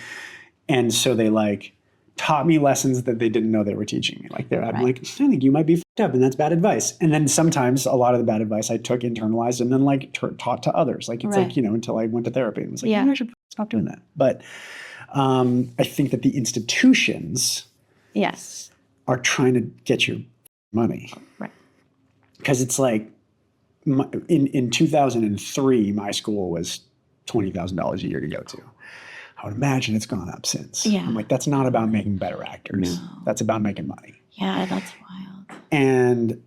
And so they like taught me lessons that they didn't know they were teaching me. Like I'm like, I think you might be f***ed up and that's bad advice. And then sometimes a lot of the bad advice I took internalized and then like taught to others. Like it's like, until I went to therapy and was like, maybe I should stop doing that. But I think that the institutions are trying to get your money. Right. Because it's like in 2003, my school was $20,000 a year to go to. I would imagine it's gone up since. Yeah. I'm like, that's not about making better actors. No. That's about making money. Yeah, that's wild. And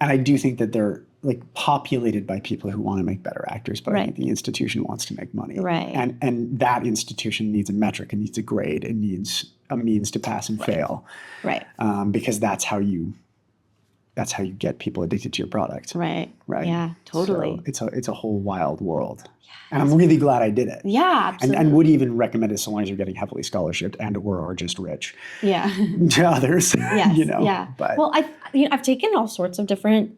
I do think that like populated by people who want to make better actors, but I think the institution wants to make money. Right. And that institution needs a metric, it needs a grade, it needs a means to pass and fail. Right. Because that's how you get people addicted to your product. Right. Right. Yeah, totally. So it's a whole wild world. And I'm really glad I did it. Yeah, absolutely. And would even recommend it so long as you're getting heavily scholarshiped and or are just rich. Yeah. To others. Yes. You know. Yeah. But well, I've taken all sorts of different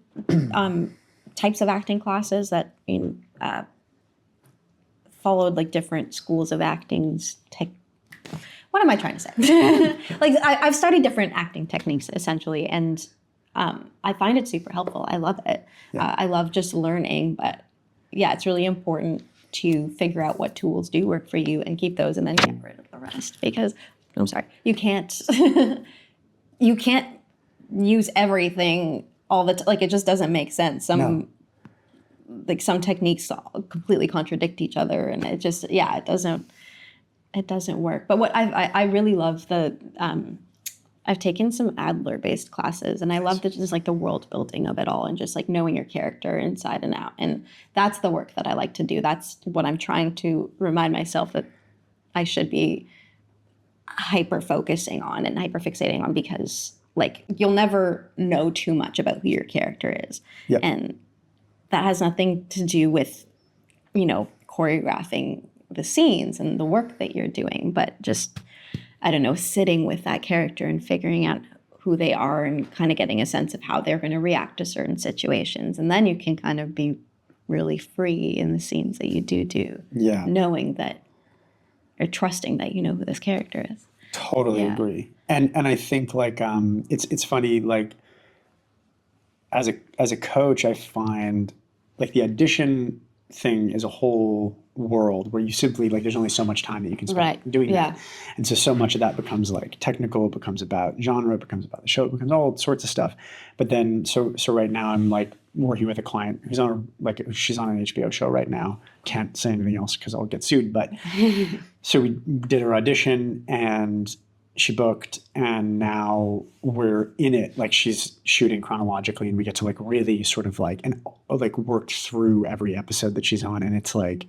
types of acting classes that followed like different schools of acting. What am I trying to say? Like I've studied different acting techniques essentially, and I find it super helpful. I love it. Yeah. I love just learning, but yeah, it's really important to figure out what tools do work for you and keep those, and then get rid of the rest, because I'm sorry, you can't use everything all the time. Like it just doesn't make sense. Some techniques completely contradict each other, and it just it doesn't work. But what I really love I've taken some Adler-based classes, and I love just like the world building of it all, and just like knowing your character inside and out. And that's the work that I like to do. That's what I'm trying to remind myself that I should be hyper focusing on and hyper fixating on, because like you'll never know too much about who your character is. Yep. And that has nothing to do with, choreographing the scenes and the work that you're doing, but just, I don't know, sitting with that character and figuring out who they are and kind of getting a sense of how they're going to react to certain situations. And then you can kind of be really free in the scenes that you do. Yeah. Knowing that, or trusting that you know who this character is. Totally agree. And I think like it's funny, like as a coach, I find like the audition thing is a whole world where you simply like there's only so much time that you can spend doing that. And so much of that becomes like technical, it becomes about genre, it becomes about the show, it becomes all sorts of stuff. But then so right now I'm like working with a client who's she's on an HBO show right now. Can't say anything else because I'll get sued. But so we did her audition and she booked, and now we're in it. Like she's shooting chronologically, and we get to like really sort of like work through every episode that she's on, and it's like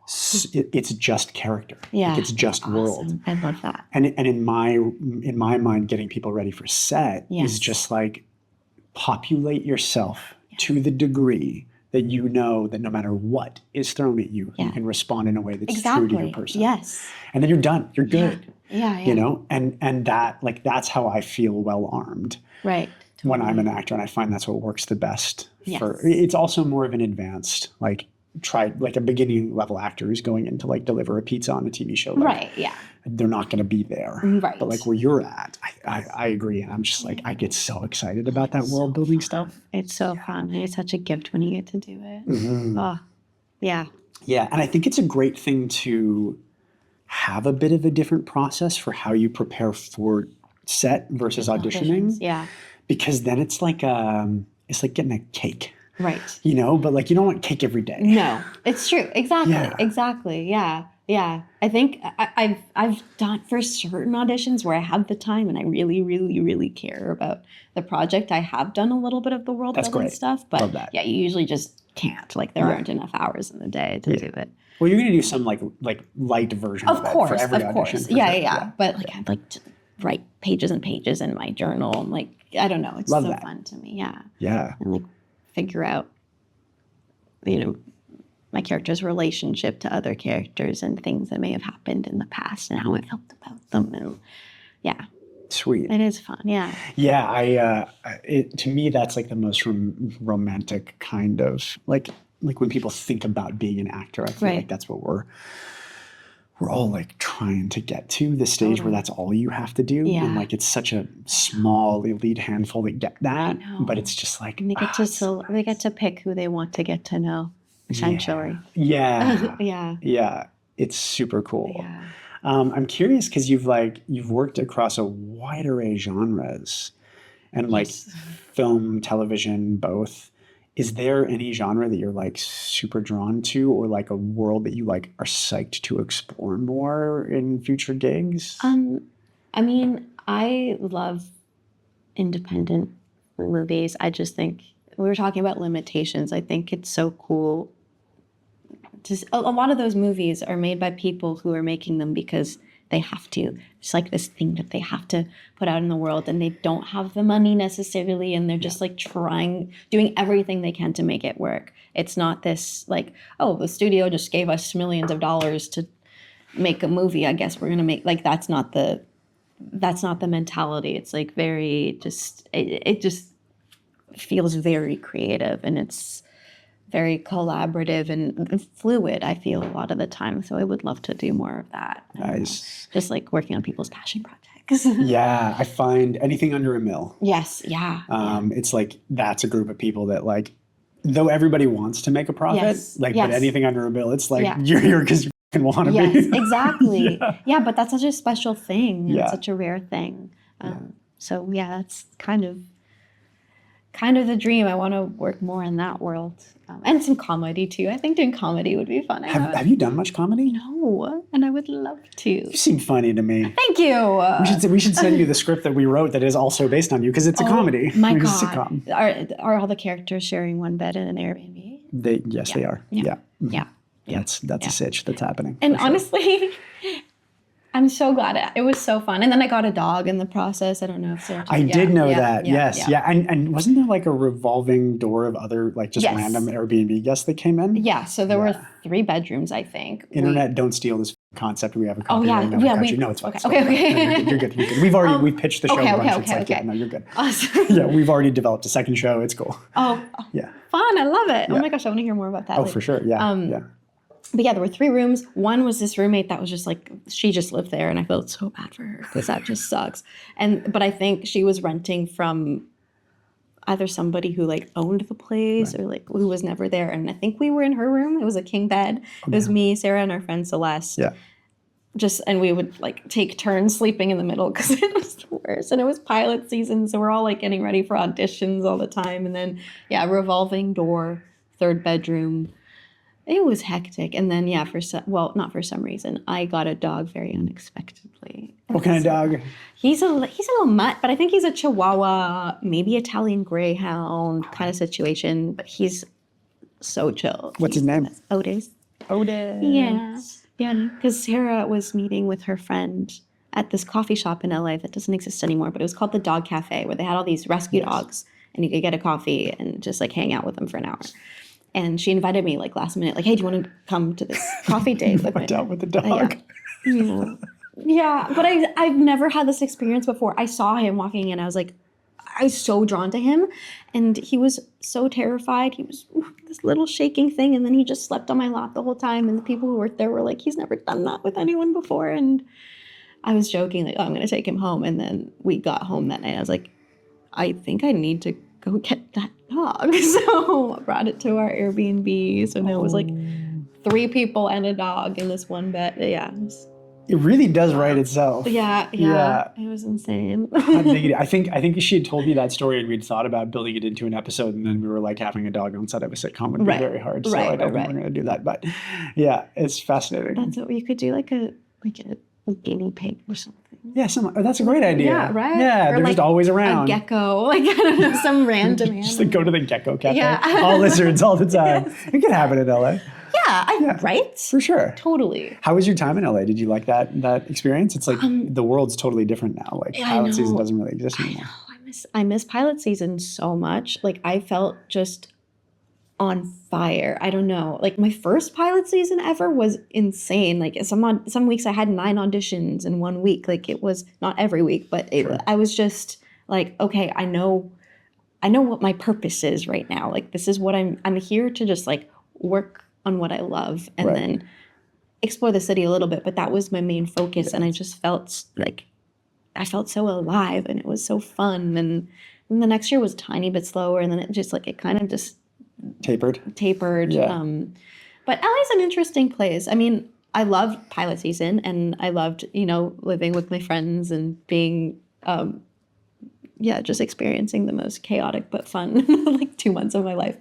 it's just character. Yeah, like it's just world. I love that. And in my mind, getting people ready for set is just like populate yourself to the degree that you know that no matter what is thrown at you, you can respond in a way that's true to your person. Yes. And then you're done. You're good. Yeah. You know, and that like that's how I feel well armed. Right. Totally. When I'm an actor, and I find that's what works the best. It's also more of an advanced like a beginning level actor who's going in to like deliver a pizza on a TV show. Like, right. Yeah. They're not going to be there. Right. But like where you're at, I agree. And I'm just like, I get so excited about that world building stuff. It's so fun. And it's such a gift when you get to do it. Mm-hmm. Oh, yeah. Yeah. And I think it's a great thing to have a bit of a different process for how you prepare for set versus auditioning. Yeah. Because then it's like getting a cake. Right. You know, but like you don't want cake every day. No, it's true. Exactly. Yeah. Exactly. Yeah. Yeah. I think I've done for certain auditions where I have the time and I really, really, really care about the project. I have done a little bit of the world building stuff, but yeah, you usually just can't. Like there aren't enough hours in the day to do it. Well, you're going to do some like light version of it for every audition. Yeah. But like I'd like to write pages and pages in my journal. And like, I don't know. It's so fun to me. Yeah. Yeah. And like figure out, my character's relationship to other characters and things that may have happened in the past and how I felt about them. And yeah. Sweet. It is fun. Yeah. Yeah. To me, that's like the most romantic kind of like when people think about being an actor, I feel like that's what we're all like trying to get to the stage where that's all you have to do. Yeah. And like, it's such a small elite handful that get that, but it's just like, and they get to pick who they want to get to know. Essentially. Yeah. Yeah. It's super cool. Yeah. I'm curious because you've worked across a wide array of genres and like film, television, both. Is there any genre that you're like super drawn to, or like a world that you like are psyched to explore more in future gigs? I mean, I love independent movies. I just think we were talking about limitations. I think it's so cool. Just a lot of those movies are made by people who are making them because they have to. It's like this thing that they have to put out in the world, and they don't have the money necessarily, and they're just like doing everything they can to make it work. It's not this like, oh, the studio just gave us millions of dollars to make a movie. I guess we're gonna make, like, that's not the mentality. It's like very just, it just feels very creative, and it's very collaborative and fluid, I feel, a lot of the time. So I would love to do more of that. Nice. Just like working on people's passion projects. Yeah, I find anything under a mil. Yes, yeah. It's like that's a group of people that, like, though everybody wants to make a profit, Yes, like, yes. but anything under a bill, it's like Yeah. you're here because you fucking want to Yes, be. exactly. Yeah, but that's such a special thing. And Yeah. such a rare thing. So yeah, that's kind of the dream. I want to work more in that world. And some comedy too. I think doing comedy would be fun. Have you done much comedy? No, and I would love to. You seem funny to me. Thank you. We should send you the script that we wrote that is also based on you, because it's a comedy. My It's God. a sitcom. Are all the characters sharing one bed in an Airbnb? Yes, they are. Yeah. Yeah. Yeah. That's a sitch that's happening. And for sure. honestly, I'm so glad it was so fun. And then I got a dog in the process. I don't know if Sarah. I did know that. Yes. Yeah. And wasn't there like a revolving door of other, like, just Yes. random Airbnb guests that came in? Yeah. So there were 3 bedrooms, I think. Internet, don't steal this concept. We have a copyright yeah. in another Yeah, country. we- No, it's fine. okay, okay. No, you're good. We've pitched the show okay, a bunch. okay, It's like, okay. yeah, no, you're good. Awesome. Yeah, we've already developed a second show. It's cool. Oh, Yeah. fun. I love it. Yeah. Oh my gosh, I want to hear more about that. Oh, for sure. Yeah. Yeah. But yeah, there were 3 rooms. One was this roommate that was just like, she just lived there, and I felt so bad for her because that just sucks. But I think she was renting from either somebody who like owned the place or like who was never there. And I think we were in her room. It was a king bed. It was me, Sarah, and our friend Celeste. Yeah. And we would like take turns sleeping in the middle because it was the worst. And it was pilot season, so we're all like getting ready for auditions all the time. And then revolving door, 3rd bedroom. It was hectic. And then not for some reason, I got a dog very unexpectedly. What kind of dog? He's a little mutt, but I think he's a Chihuahua, maybe Italian Greyhound kind of situation. But he's so chill. What's his name? Otis. Yeah. Yeah, because Sarah was meeting with her friend at this coffee shop in LA that doesn't exist anymore, but it was called the Dog Cafe, where they had all these rescue dogs, and you could get a coffee and just like hang out with them for an hour. And she invited me like last minute, like, hey, do you want to come to this coffee date with me? Out with the dog. Yeah, but I've never had this experience before. I saw him walking in. I was so drawn to him, and he was so terrified. He was this little shaking thing, and then he just slept on my lap the whole time. And the people who worked there were like, he's never done that with anyone before. And I was joking, like, oh, I'm going to take him home. And then we got home that night. I was like, I think I need to go get that dog. So I brought it to our Airbnb. So now it was like 3 people and a dog in this one bed. Yeah. It really does write itself. Yeah. It was insane. I think she had told me that story, and we'd thought about building it into an episode, and then we were like, having a dog on set of a sitcom would be very hard. So I don't think we're going to do that. But yeah, it's fascinating. That's what you could do, like a guinea pig or something. Yeah, that's a great idea. Yeah, right? Yeah, Or they're like just always around. A gecko, like, I don't know, some random Just animal. like go to the gecko cafe. Yeah. All lizards all the time. It can happen in LA. Right? For sure. Totally. How was your time in LA? Did you like that experience? It's like the world's totally different now. Like pilot season doesn't really exist anymore. I miss pilot season so much. Like, I felt just on fire. I don't know. Like, my first pilot season ever was insane. Like, some weeks I had 9 auditions in 1 week. Like, it was not every week, but I was just like, okay, I know what my purpose is right now. Like, this is what I'm here to just like work on what I love and then explore the city a little bit. But that was my main focus. And I just felt like I felt so alive, and it was so fun. And the next year was a tiny bit slower, and then it kind of just Tapered. Yeah. But LA's an interesting place. I mean, I loved pilot season, and I loved, living with my friends and being, just experiencing the most chaotic but fun, like 2 months of my life.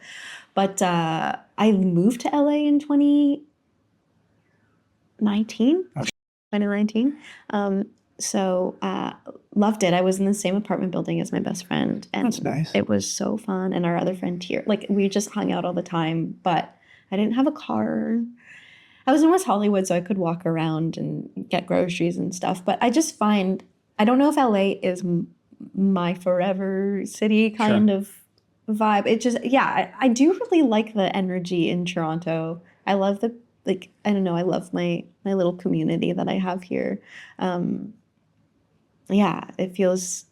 But I moved to LA in 2019. 2019. So loved it. I was in the same apartment building as my best friend, and That's nice. it was so fun. And our other friend here, like we just hung out all the time. But I didn't have a car. I was in West Hollywood, so I could walk around and get groceries and stuff. But I just find I don't know if LA is my forever city kind of vibe. It just I do really like the energy in Toronto. I love the I don't know. I love my little community that I have here. It feels.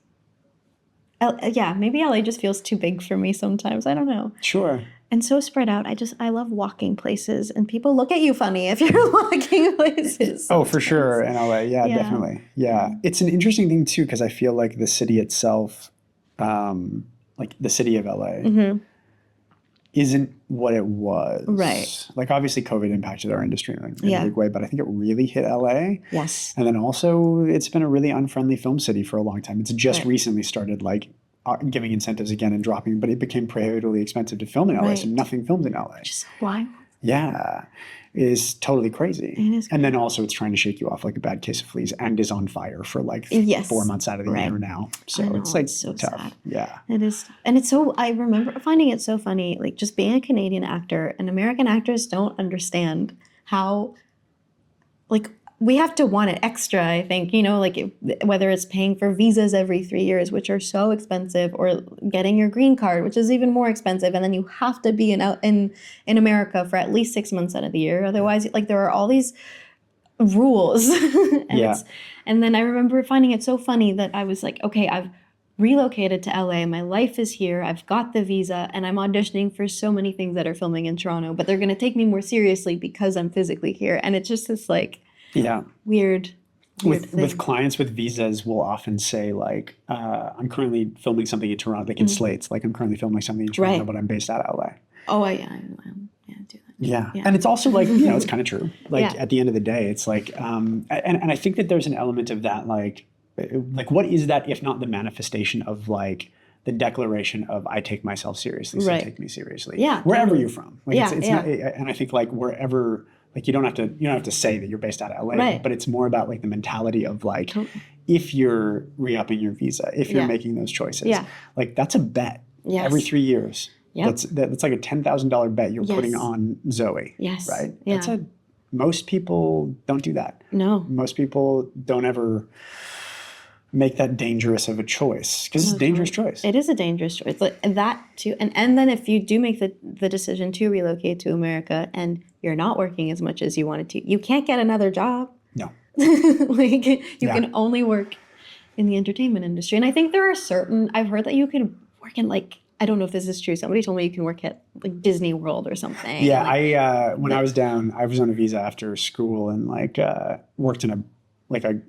Maybe LA just feels too big for me sometimes. I don't know. Sure. And so spread out. I love walking places, and people look at you funny if you're walking places. Oh, for sure. In LA. Yeah, definitely. Yeah. It's an interesting thing too, because I feel like the city itself, like the city of LA, isn't what it was. Right. Like obviously COVID impacted our industry in a big way, but I think it really hit LA. Yes. And then also it's been a really unfriendly film city for a long time. It's just recently started like giving incentives again and dropping, but it became prohibitively expensive to film in LA, so nothing filmed in LA. Just why? Yeah. It is totally crazy. It is crazy. And then also it's trying to shake you off like a bad case of fleas and is on fire for like 4 months out of the year now. So it's like so tough. sad. Yeah. It is. And it's so, I remember finding it so funny, like just being a Canadian actor, and American actors don't understand how, like, we have to want it extra, I think, like whether it's paying for visas every 3 years, which are so expensive, or getting your green card, which is even more expensive. And then you have to be in America for at least 6 months out of the year. Otherwise, like there are all these rules. And then I remember finding it so funny that I was like, okay, I've relocated to LA. My life is here. I've got the visa, and I'm auditioning for so many things that are filming in Toronto, but they're going to take me more seriously because I'm physically here. And it's just this like, weird with clients with visas will often say like I'm currently filming something in Toronto, like in slates, like I'm currently filming something in Toronto, but I'm based out of LA. I do that. Yeah. And it's also like, it's kind of true. Like at the end of the day, it's like and I think that there's an element of that like what is that if not the manifestation of like the declaration of I take myself seriously, so take me seriously. Yeah. Wherever you're from. Like it's not, and I think like wherever. Like you don't have to say that you're based out of LA, but it's more about like the mentality of like if you're re-upping your visa, if you're making those choices, like that's a bet every 3 years. That's like a $10,000 bet you're putting on Zoe. Right. Yeah. Most people don't do that. No. Most people don't ever make that dangerous of a choice because it's a dangerous choice. It is a dangerous choice. Like that too, and then if you do make the decision to relocate to America and you're not working as much as you wanted to, you can't get another job. No. Like you can only work in the entertainment industry. And I think there are I've heard that you can work in like, I don't know if this is true. Somebody told me you can work at like Disney World or something. Yeah. When I was down, I was on a visa after school and like worked in a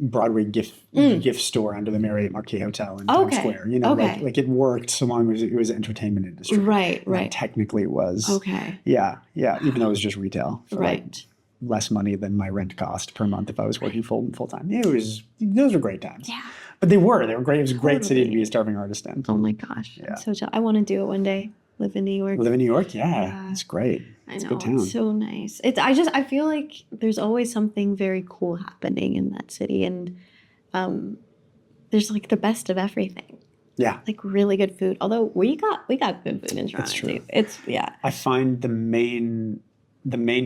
Broadway gift store under the Marriott Marquis Hotel in Times Square. Like it worked so long as it was entertainment industry. Right. Technically it was. Okay. Yeah. Even though it was just retail. For like less money than my rent cost per month if I was working full time. Those were great times. Yeah. But they were great. It was a great city to be a starving artist in. Oh my gosh. Yeah. I want to do it one day. Live in New York. Live in New York? Yeah. It's great. It's a good town. It's so nice. I feel like there's always something very cool happening in that city. And there's like the best of everything. Yeah. Like really good food. Although we got good food in Toronto. That's true. Too. I find the main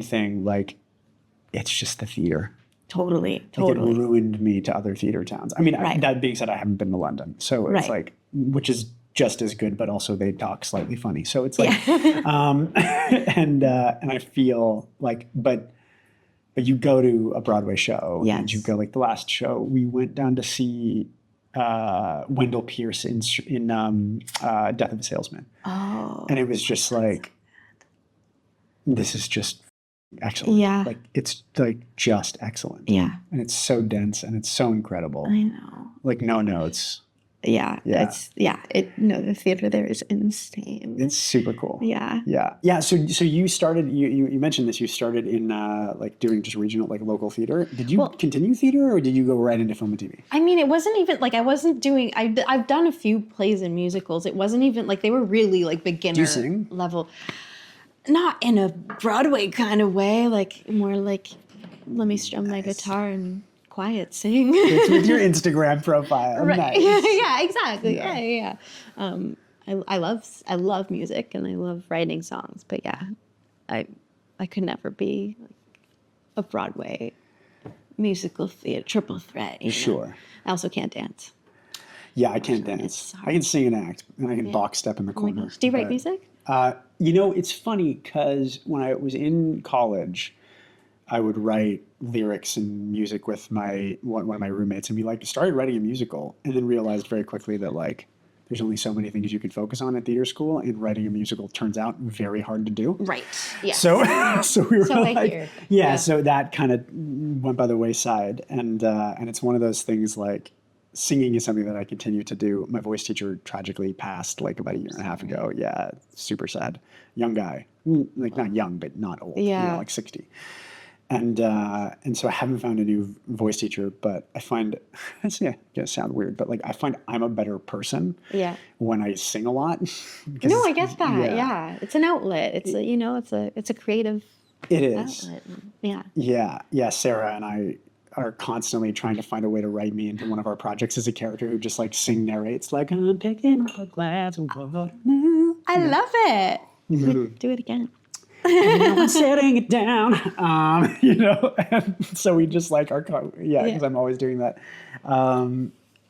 thing, like, it's just the theater. Totally. Like it ruined me to other theater towns. I mean, that being said, I haven't been to London. So it's like, which is just as good, but also they talk slightly funny. So it's like, and I feel like, but you go to a Broadway show and you go like the last show, we went down to see Wendell Pierce in Death of a Salesman. Oh. And it was just like, this is just excellent. Yeah. Like it's like just excellent. Yeah. And it's so dense and it's so incredible. I know. Like no notes. Yeah. The theater there is insane. It's super cool. Yeah. Yeah. Yeah. So you started, you mentioned this, you started in like doing just regional, like local theater. Did you continue theater or did you go right into film and TV? I mean, it wasn't even like I wasn't doing, I've done a few plays and musicals. It wasn't even like they were really like beginner Do you sing? level. Not in a Broadway kind of way, like more like let me strum my guitar and quiet sing. It's with your Instagram profile. Right. Nice. Yeah, exactly. Yeah. I love music and I love writing songs, but yeah, I could never be like a Broadway musical theater triple threat. Sure. I also can't dance. Yeah, I can't dance. I can sing and act, and I can box step in the Oh my corner. gosh. Do you write music? It's funny because when I was in college, I would write lyrics and music with one of my roommates, and we like started writing a musical, and then realized very quickly that like there's only so many things you could focus on at theater school, and writing a musical turns out very hard to do. Right. Yes. So we were I hear. so that kind of went by the wayside, and it's one of those things like singing is something that I continue to do. My voice teacher tragically passed like about a year and a half ago. Yeah, super sad. Young guy, like not young but not old. Yeah, like 60. And so I haven't found a new voice teacher, but I find it's gonna sound weird, but like I find I'm a better person when I sing a lot. No, I get that. Yeah. It's an outlet. It's it's a creative outlet. Yeah. Sarah and I are constantly trying to find a way to write me into one of our projects as a character who just like sing narrates like I'm picking up a glass of water now. I love it. Do it again. I'm setting it down, and so we just like because I'm always doing that.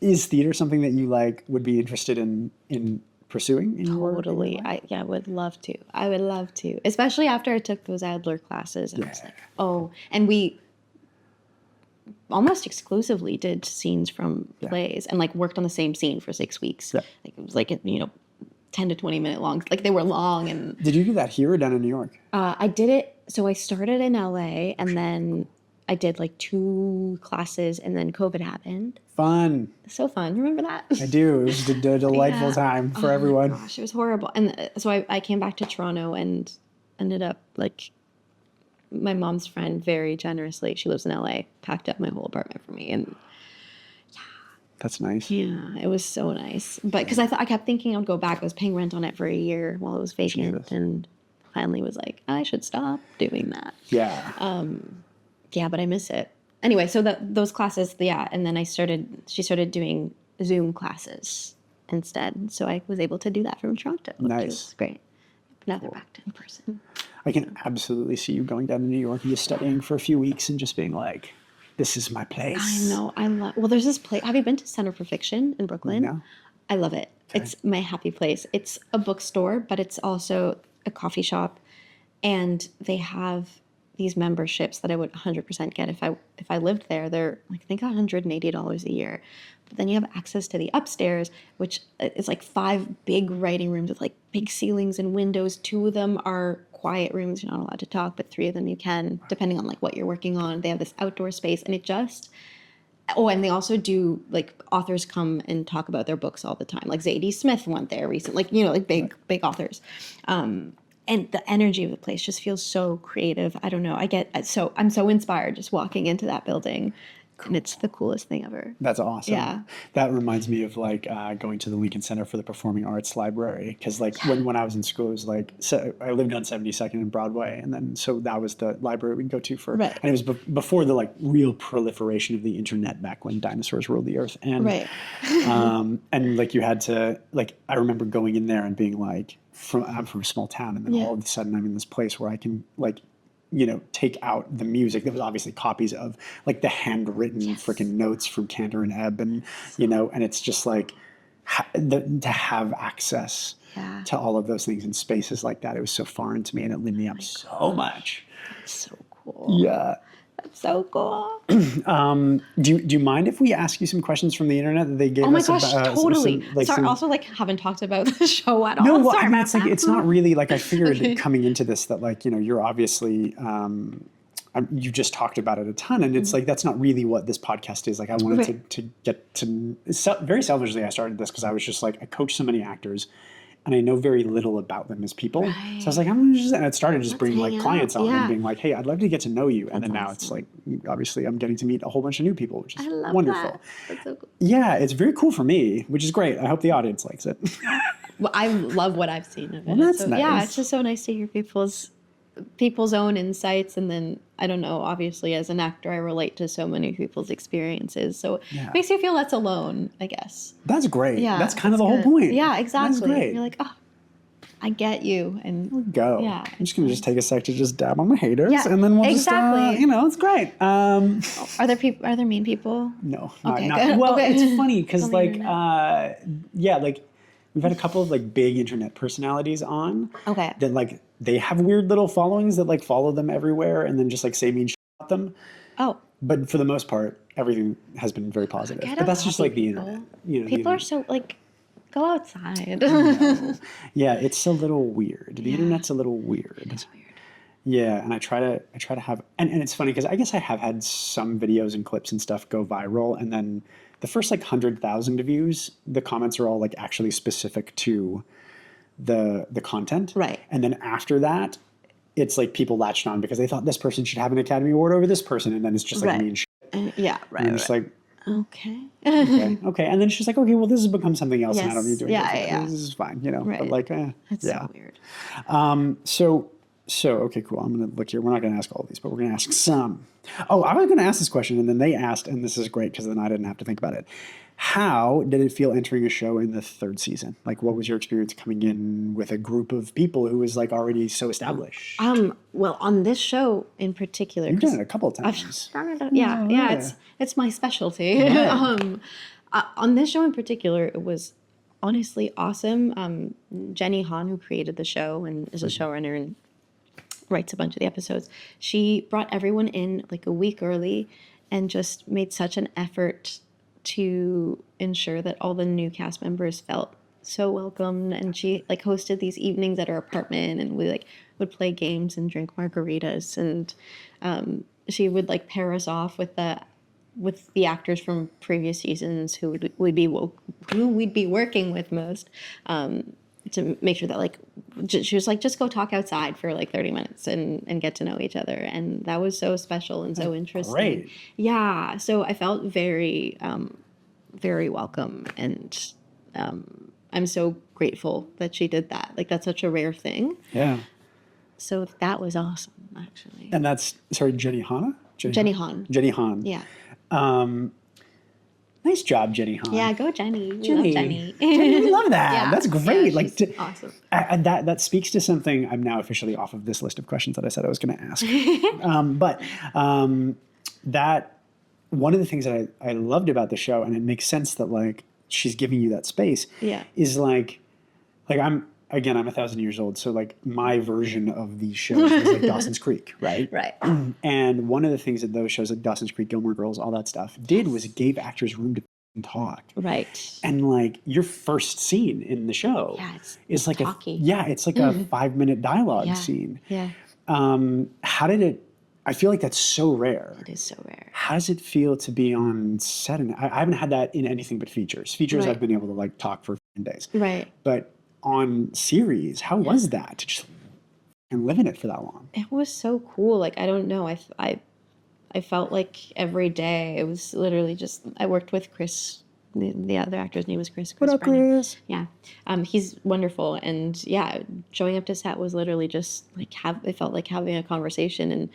Is theater something that you like would be interested in pursuing? Totally. I would love to. I would love to, especially after I took those Adler classes. And I was like, and we almost exclusively did scenes from plays and like worked on the same scene for 6 weeks. Yeah. Like it was like 10 to 20 minute long. Like they were long. And did you do that here or down in New York? I did it. So I started in LA and then I did like 2 classes and then COVID happened. Fun. So fun. Remember that? I do. It was a delightful time for everyone. My gosh, it was horrible. And so I came back to Toronto and ended up like my mom's friend very generously, she lives in LA, packed up my whole apartment for me. And that's nice. Yeah, it was so nice. But because I kept thinking I'd go back. I was paying rent on it for a year while it was vacant, and finally was like, I should stop doing that. Yeah. Yeah, but I miss it. Anyway, so those classes, and then she started doing Zoom classes instead. So I was able to do that from Toronto, which was great. Now they're back to in person. I can absolutely see you going down to New York and just studying for a few weeks and just being like, this is my place. I know. Well, there's this place. Have you been to Center for Fiction in Brooklyn? No. I love it. Okay. It's my happy place. It's a bookstore, but it's also a coffee shop. And they have these memberships that I would 100% get if I lived there. They're like, I think $180 a year. But then you have access to the upstairs, which is like 5 big writing rooms with like big ceilings and windows. 2 of them are quiet rooms. You're not allowed to talk, but 3 of them you can, depending on like what you're working on. They have this outdoor space, and and they also do like authors come and talk about their books all the time. Like Zadie Smith went there recently, like big authors. And the energy of the place just feels so creative. I don't know. I'm so inspired just walking into that building. And it's the coolest thing ever. That's awesome. Yeah. That reminds me of like going to the Lincoln Center for the Performing Arts Library. Because like when I was in school, it was like, so I lived on 72nd and Broadway. And then so that was the library we'd go to for. Right. And it was before the like real proliferation of the internet back when dinosaurs ruled the earth. And, and like you had to, like, I remember going in there and being like, I'm from a small town. And then all of a sudden I'm in this place where I can like, take out the music. There was obviously copies of like the handwritten freaking notes from Cantor and Ebb, and and it's just like to have access to all of those things in spaces like that. It was so foreign to me, and it lit me up so much. That's so cool. Yeah. That's so cool. Do you mind if we ask you some questions from the internet that they gave us? Oh my gosh, totally. Sorry, also like haven't talked about the show at all. No, well, sorry, I mean, it's like it's not really like I figured coming into this that like you're obviously you just talked about it a ton, and it's like that's not really what this podcast is. Like I wanted to get to very selfishly. I started this because I was just like I coach so many actors. And I know very little about them as people. Right. So I was like, and it started just bringing like clients on and being like, hey, I'd love to get to know you. And then now it's like, obviously I'm getting to meet a whole bunch of new people, which is wonderful. That's so cool. Yeah, it's very cool for me, which is great. I hope the audience likes it. Well, I love what I've seen of it. Well, that's nice. Yeah, it's just so nice to hear people's people's own insights, and then I don't know, obviously as an actor I relate to so many people's experiences, so Yeah. it makes you feel less alone, I guess. That's great. Yeah, That's kind of that's the whole good. point. Yeah, exactly. That's great. You're like, oh, I get you, and Go. yeah, I'm just gonna just take a sec to just dab on my haters, Yeah, and then we'll exactly. just it's great. Are there mean people? No, Okay, not good. well. Okay. It's funny because On the like internet. like we've had a couple of like big internet personalities on Okay. that like they have weird little followings that like follow them everywhere and then just like say mean shit about them. Oh, But for the most part, everything has been very positive. get But a that's just copy, like the people. internet. You know, the People are internet. so like, go outside. Yeah, it's a little weird. The Yeah. internet's a little weird. It's weird. Yeah, and I try to have and it's funny because I guess I have had some videos and clips and stuff go viral, and then the first like 100,000 views, the comments are all like actually specific to the content. Right. And then after that, it's like people latched on because they thought this person should have an Academy Award over this person, and then it's just like Right. mean shit. Yeah, right. And it's like, Okay. okay, and then she's like, okay, well, this has become something else, and I don't Yes. need to. Yeah, engage with it. yeah. This is fine, you know. Right. But like, That's yeah. so weird. So okay, cool. I'm gonna look here. We're not gonna ask all of these, but we're gonna ask some. Oh, I was gonna ask this question, and then they asked, and this is great because then I didn't have to think about it. How did it feel entering a show in the third season? Like, what was your experience coming in with a group of people who was like already so established? Well, on this show in particular, You've done 'cause it a couple of I've times. done it, yeah, yeah. it's my specialty. Right. On this show in particular, it was honestly awesome. Jenny Han, who created the show and is a showrunner and writes a bunch of the episodes, she brought everyone in like a week early and just made such an effort to ensure that all the new cast members felt so welcome. And she like hosted these evenings at her apartment, and we like would play games and drink margaritas, and she would like pair us off with the actors from previous seasons who we'd be working with most, to make sure that like she was like, just go talk outside for like 30 minutes and get to know each other, and that was so special and so interesting. Great. Yeah, so I felt very very welcome, and I'm so grateful that she did that. Like, that's such a rare thing. Yeah. So that was awesome, actually. And that's Jenny Han. Jenny Han. Jenny Han. Yeah. Nice job, Jenny Han. Yeah, go Jenny. We Jenny. love Jenny. Jenny, we love that. Yeah. That's great. Yeah, like she's awesome. that speaks to something. I'm now officially off of this list of questions that I said I was going to ask. That one of the things that I loved about the show, and it makes sense that like she's giving you that space. Yeah. Is like I'm 1,000 years old, so like my version of these shows is like Dawson's Creek, right? Right. And one of the things that those shows, like Dawson's Creek, Gilmore Girls, all that stuff, did was it gave actors room to talk. Right. And like your first scene in the show is like talky. it's like a 5-minute dialogue Yeah. scene. Yeah. How did it? I feel like that's so rare. It is so rare. How does it feel to be on set? And I haven't had that in anything but features. Features, Right. I've been able to like talk for days. Right. But on series, how was that to just and live in it for that long? It was so cool. Like, I don't know. I felt like every day it was literally just, I worked with Chris. The other actor's name was Chris. What up, Brennan. Chris? Yeah. He's wonderful. And yeah, showing up to set was literally just like it felt like having a conversation. And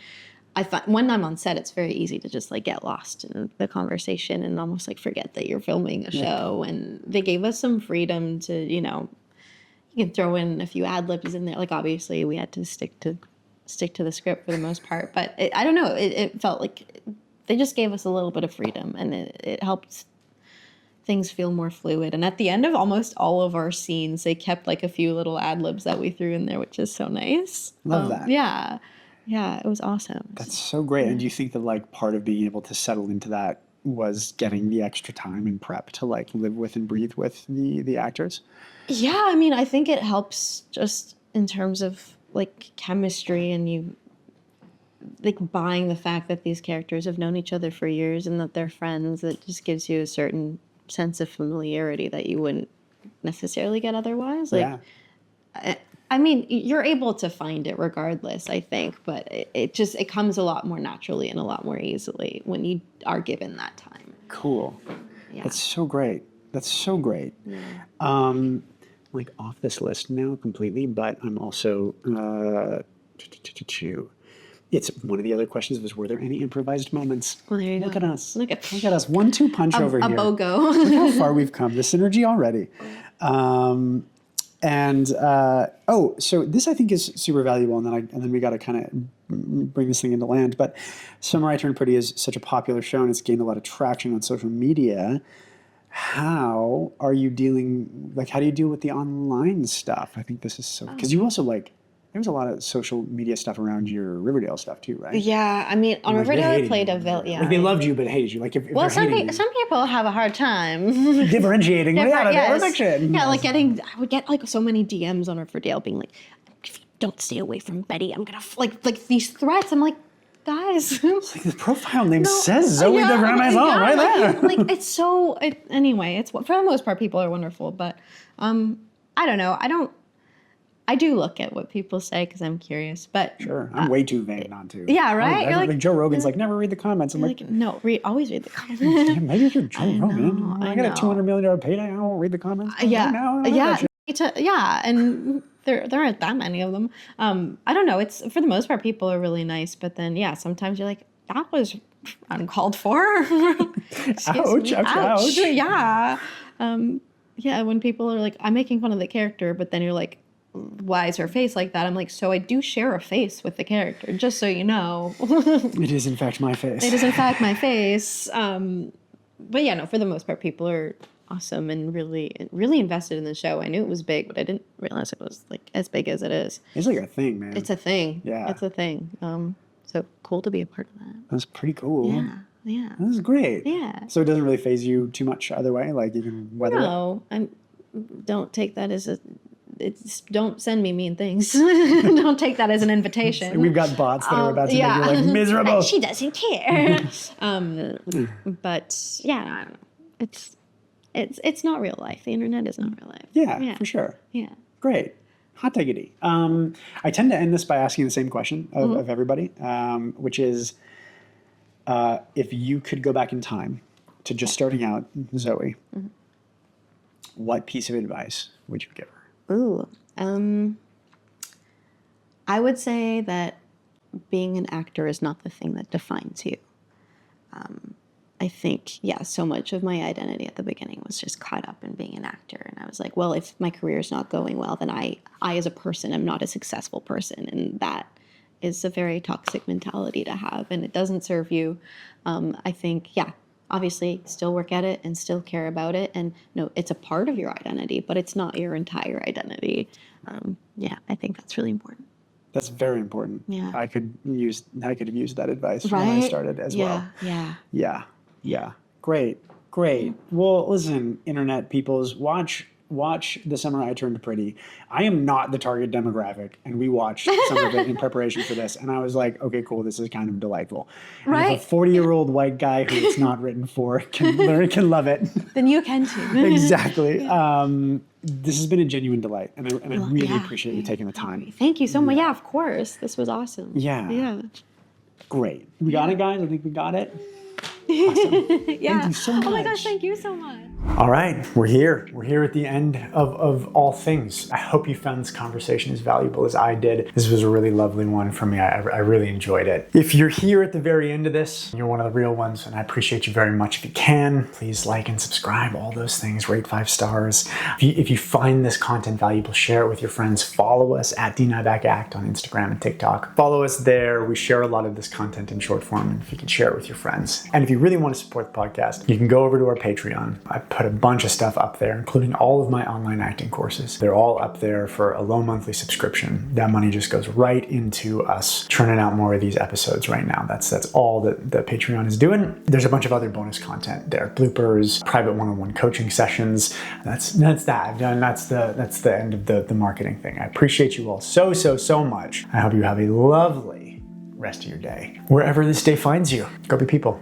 I find when I'm on set, it's very easy to just like get lost in the conversation and almost like forget that you're filming a show. And they gave us some freedom to, you can throw in a few ad libs in there. Like, obviously we had to stick to the script for the most part, but I don't know. It felt like they just gave us a little bit of freedom, and it helped things feel more fluid. And at the end of almost all of our scenes, they kept like a few little ad libs that we threw in there, which is so nice. Love that. Yeah. Yeah, it was awesome. That's so great. And do you think that like part of being able to settle into that was getting the extra time and prep to like live with and breathe with the actors? Yeah, I mean, I think it helps just in terms of like chemistry, and you like buying the fact that these characters have known each other for years and that they're friends. It just gives you a certain sense of familiarity that you wouldn't necessarily get otherwise. Like, Yeah. I mean, you're able to find it regardless, I think, but it comes a lot more naturally and a lot more easily when you are given that time. Cool. Yeah. That's so great. That's so great. Yeah. Like off this list now completely, but I'm also It's one of the other questions was, were there any improvised moments? Well, there you Look go. at us. Look at 1-2 punch over a here. BOGO. Look how far we've come. The synergy already. So this I think is super valuable, and then we got to kind of bring this thing into land. But Summer I Turned Pretty is such a popular show, and it's gained a lot of traction on social media. How are you dealing? Like, how do you deal with the online stuff? I think this is so because you also there was a lot of social media stuff around your Riverdale stuff too, right? Yeah, I mean, on Riverdale, I played a villain. Yeah, Like they loved you, but hated you. Like if well, some some people have a hard time differentiating. Rejection. Yeah, like I would get like so many DMs on Riverdale being like, if you don't stay away from Betty, I'm gonna like these threats. I'm like, guys, like the profile name says Zoe De Grand Maison right there. Like it's so. Anyway, it's for the most part, people are wonderful, but I don't know. I do look at what people say because I'm curious, but sure, I'm way too vain not to. Yeah, right. You're like Joe Rogan's like never read the comments. I'm like no, always read the comments. Damn, maybe if you're Joe Rogan, I got a $200 million payday. I won't read the comments. Yeah, and there aren't that many of them. I don't know. It's for the most part, people are really nice, but then sometimes you're like, that was uncalled for. Ouch. Yeah. When people are like, I'm making fun of the character, but then you're like, why is her face like that? I'm like, so I do share a face with the character, just so you know. It is in fact my face. It is in fact my face. But yeah, no, for the most part, people are awesome and really invested in the show. I knew it was big, but I didn't realize it was like as big as it is. It's like a thing, man. It's a thing. Yeah. It's a thing. So cool to be a part of that. That's pretty cool. Yeah. That was great. Yeah. So it doesn't really faze you too much either way? Like you can weather it? Don't take that as don't send me mean things. Don't take that as an invitation. We've got bots that are about to make you like miserable. She doesn't care. But yeah, I don't know. It's not real life. The internet is not real life. Yeah, for sure. Yeah. Great. Hot diggity. I tend to end this by asking the same question of everybody, which is if you could go back in time to just starting out, Zoe, what piece of advice would you give her? Ooh. I would say that being an actor is not the thing that defines you. I think, so much of my identity at the beginning was just caught up in being an actor. And I was like, well, if my career is not going well, then I as a person am not a successful person. And that is a very toxic mentality to have. And it doesn't serve you. I think, obviously still work at it and still care about it. And no, it's a part of your identity, but it's not your entire identity. I think that's really important. That's very important. Yeah. I could have used that advice when I started as well. Yeah. Great. Well, listen, internet peoples, watch The Summer I Turned Pretty. I am not the target demographic, and we watched some of it in preparation for this, and I was like, okay, cool, this is kind of delightful. And if a 40-year-old white guy who it's not written for can love it, then you can too. Exactly. This has been a genuine delight, and I really appreciate you taking the time. Thank you so much. Yeah, of course. This was awesome. Yeah. Great. We got it, guys. I think we got it. Awesome. Thank you so much. Oh my gosh, thank you so much. All right, we're here. We're here at the end of all things. I hope you found this conversation as valuable as I did. This was a really lovely one for me. I really enjoyed it. If you're here at the very end of this, you're one of the real ones, and I appreciate you very much. If you can, please like and subscribe, all those things, rate 5 stars. If you find this content valuable, share it with your friends. Follow us at Nyback Act on Instagram and TikTok. Follow us there. We share a lot of this content in short form, and if you can share it with your friends. And if you really want to support the podcast, you can go over to our Patreon. I put a bunch of stuff up there, including all of my online acting courses. They're all up there for a low monthly subscription. That money just goes right into us churning out more of these episodes right now. That's all that the Patreon is doing. There's a bunch of other bonus content there. Bloopers, private one-on-one coaching sessions. That's that. That's the end of the marketing thing. I appreciate you all so much. I hope you have a lovely rest of your day. Wherever this day finds you, go be people.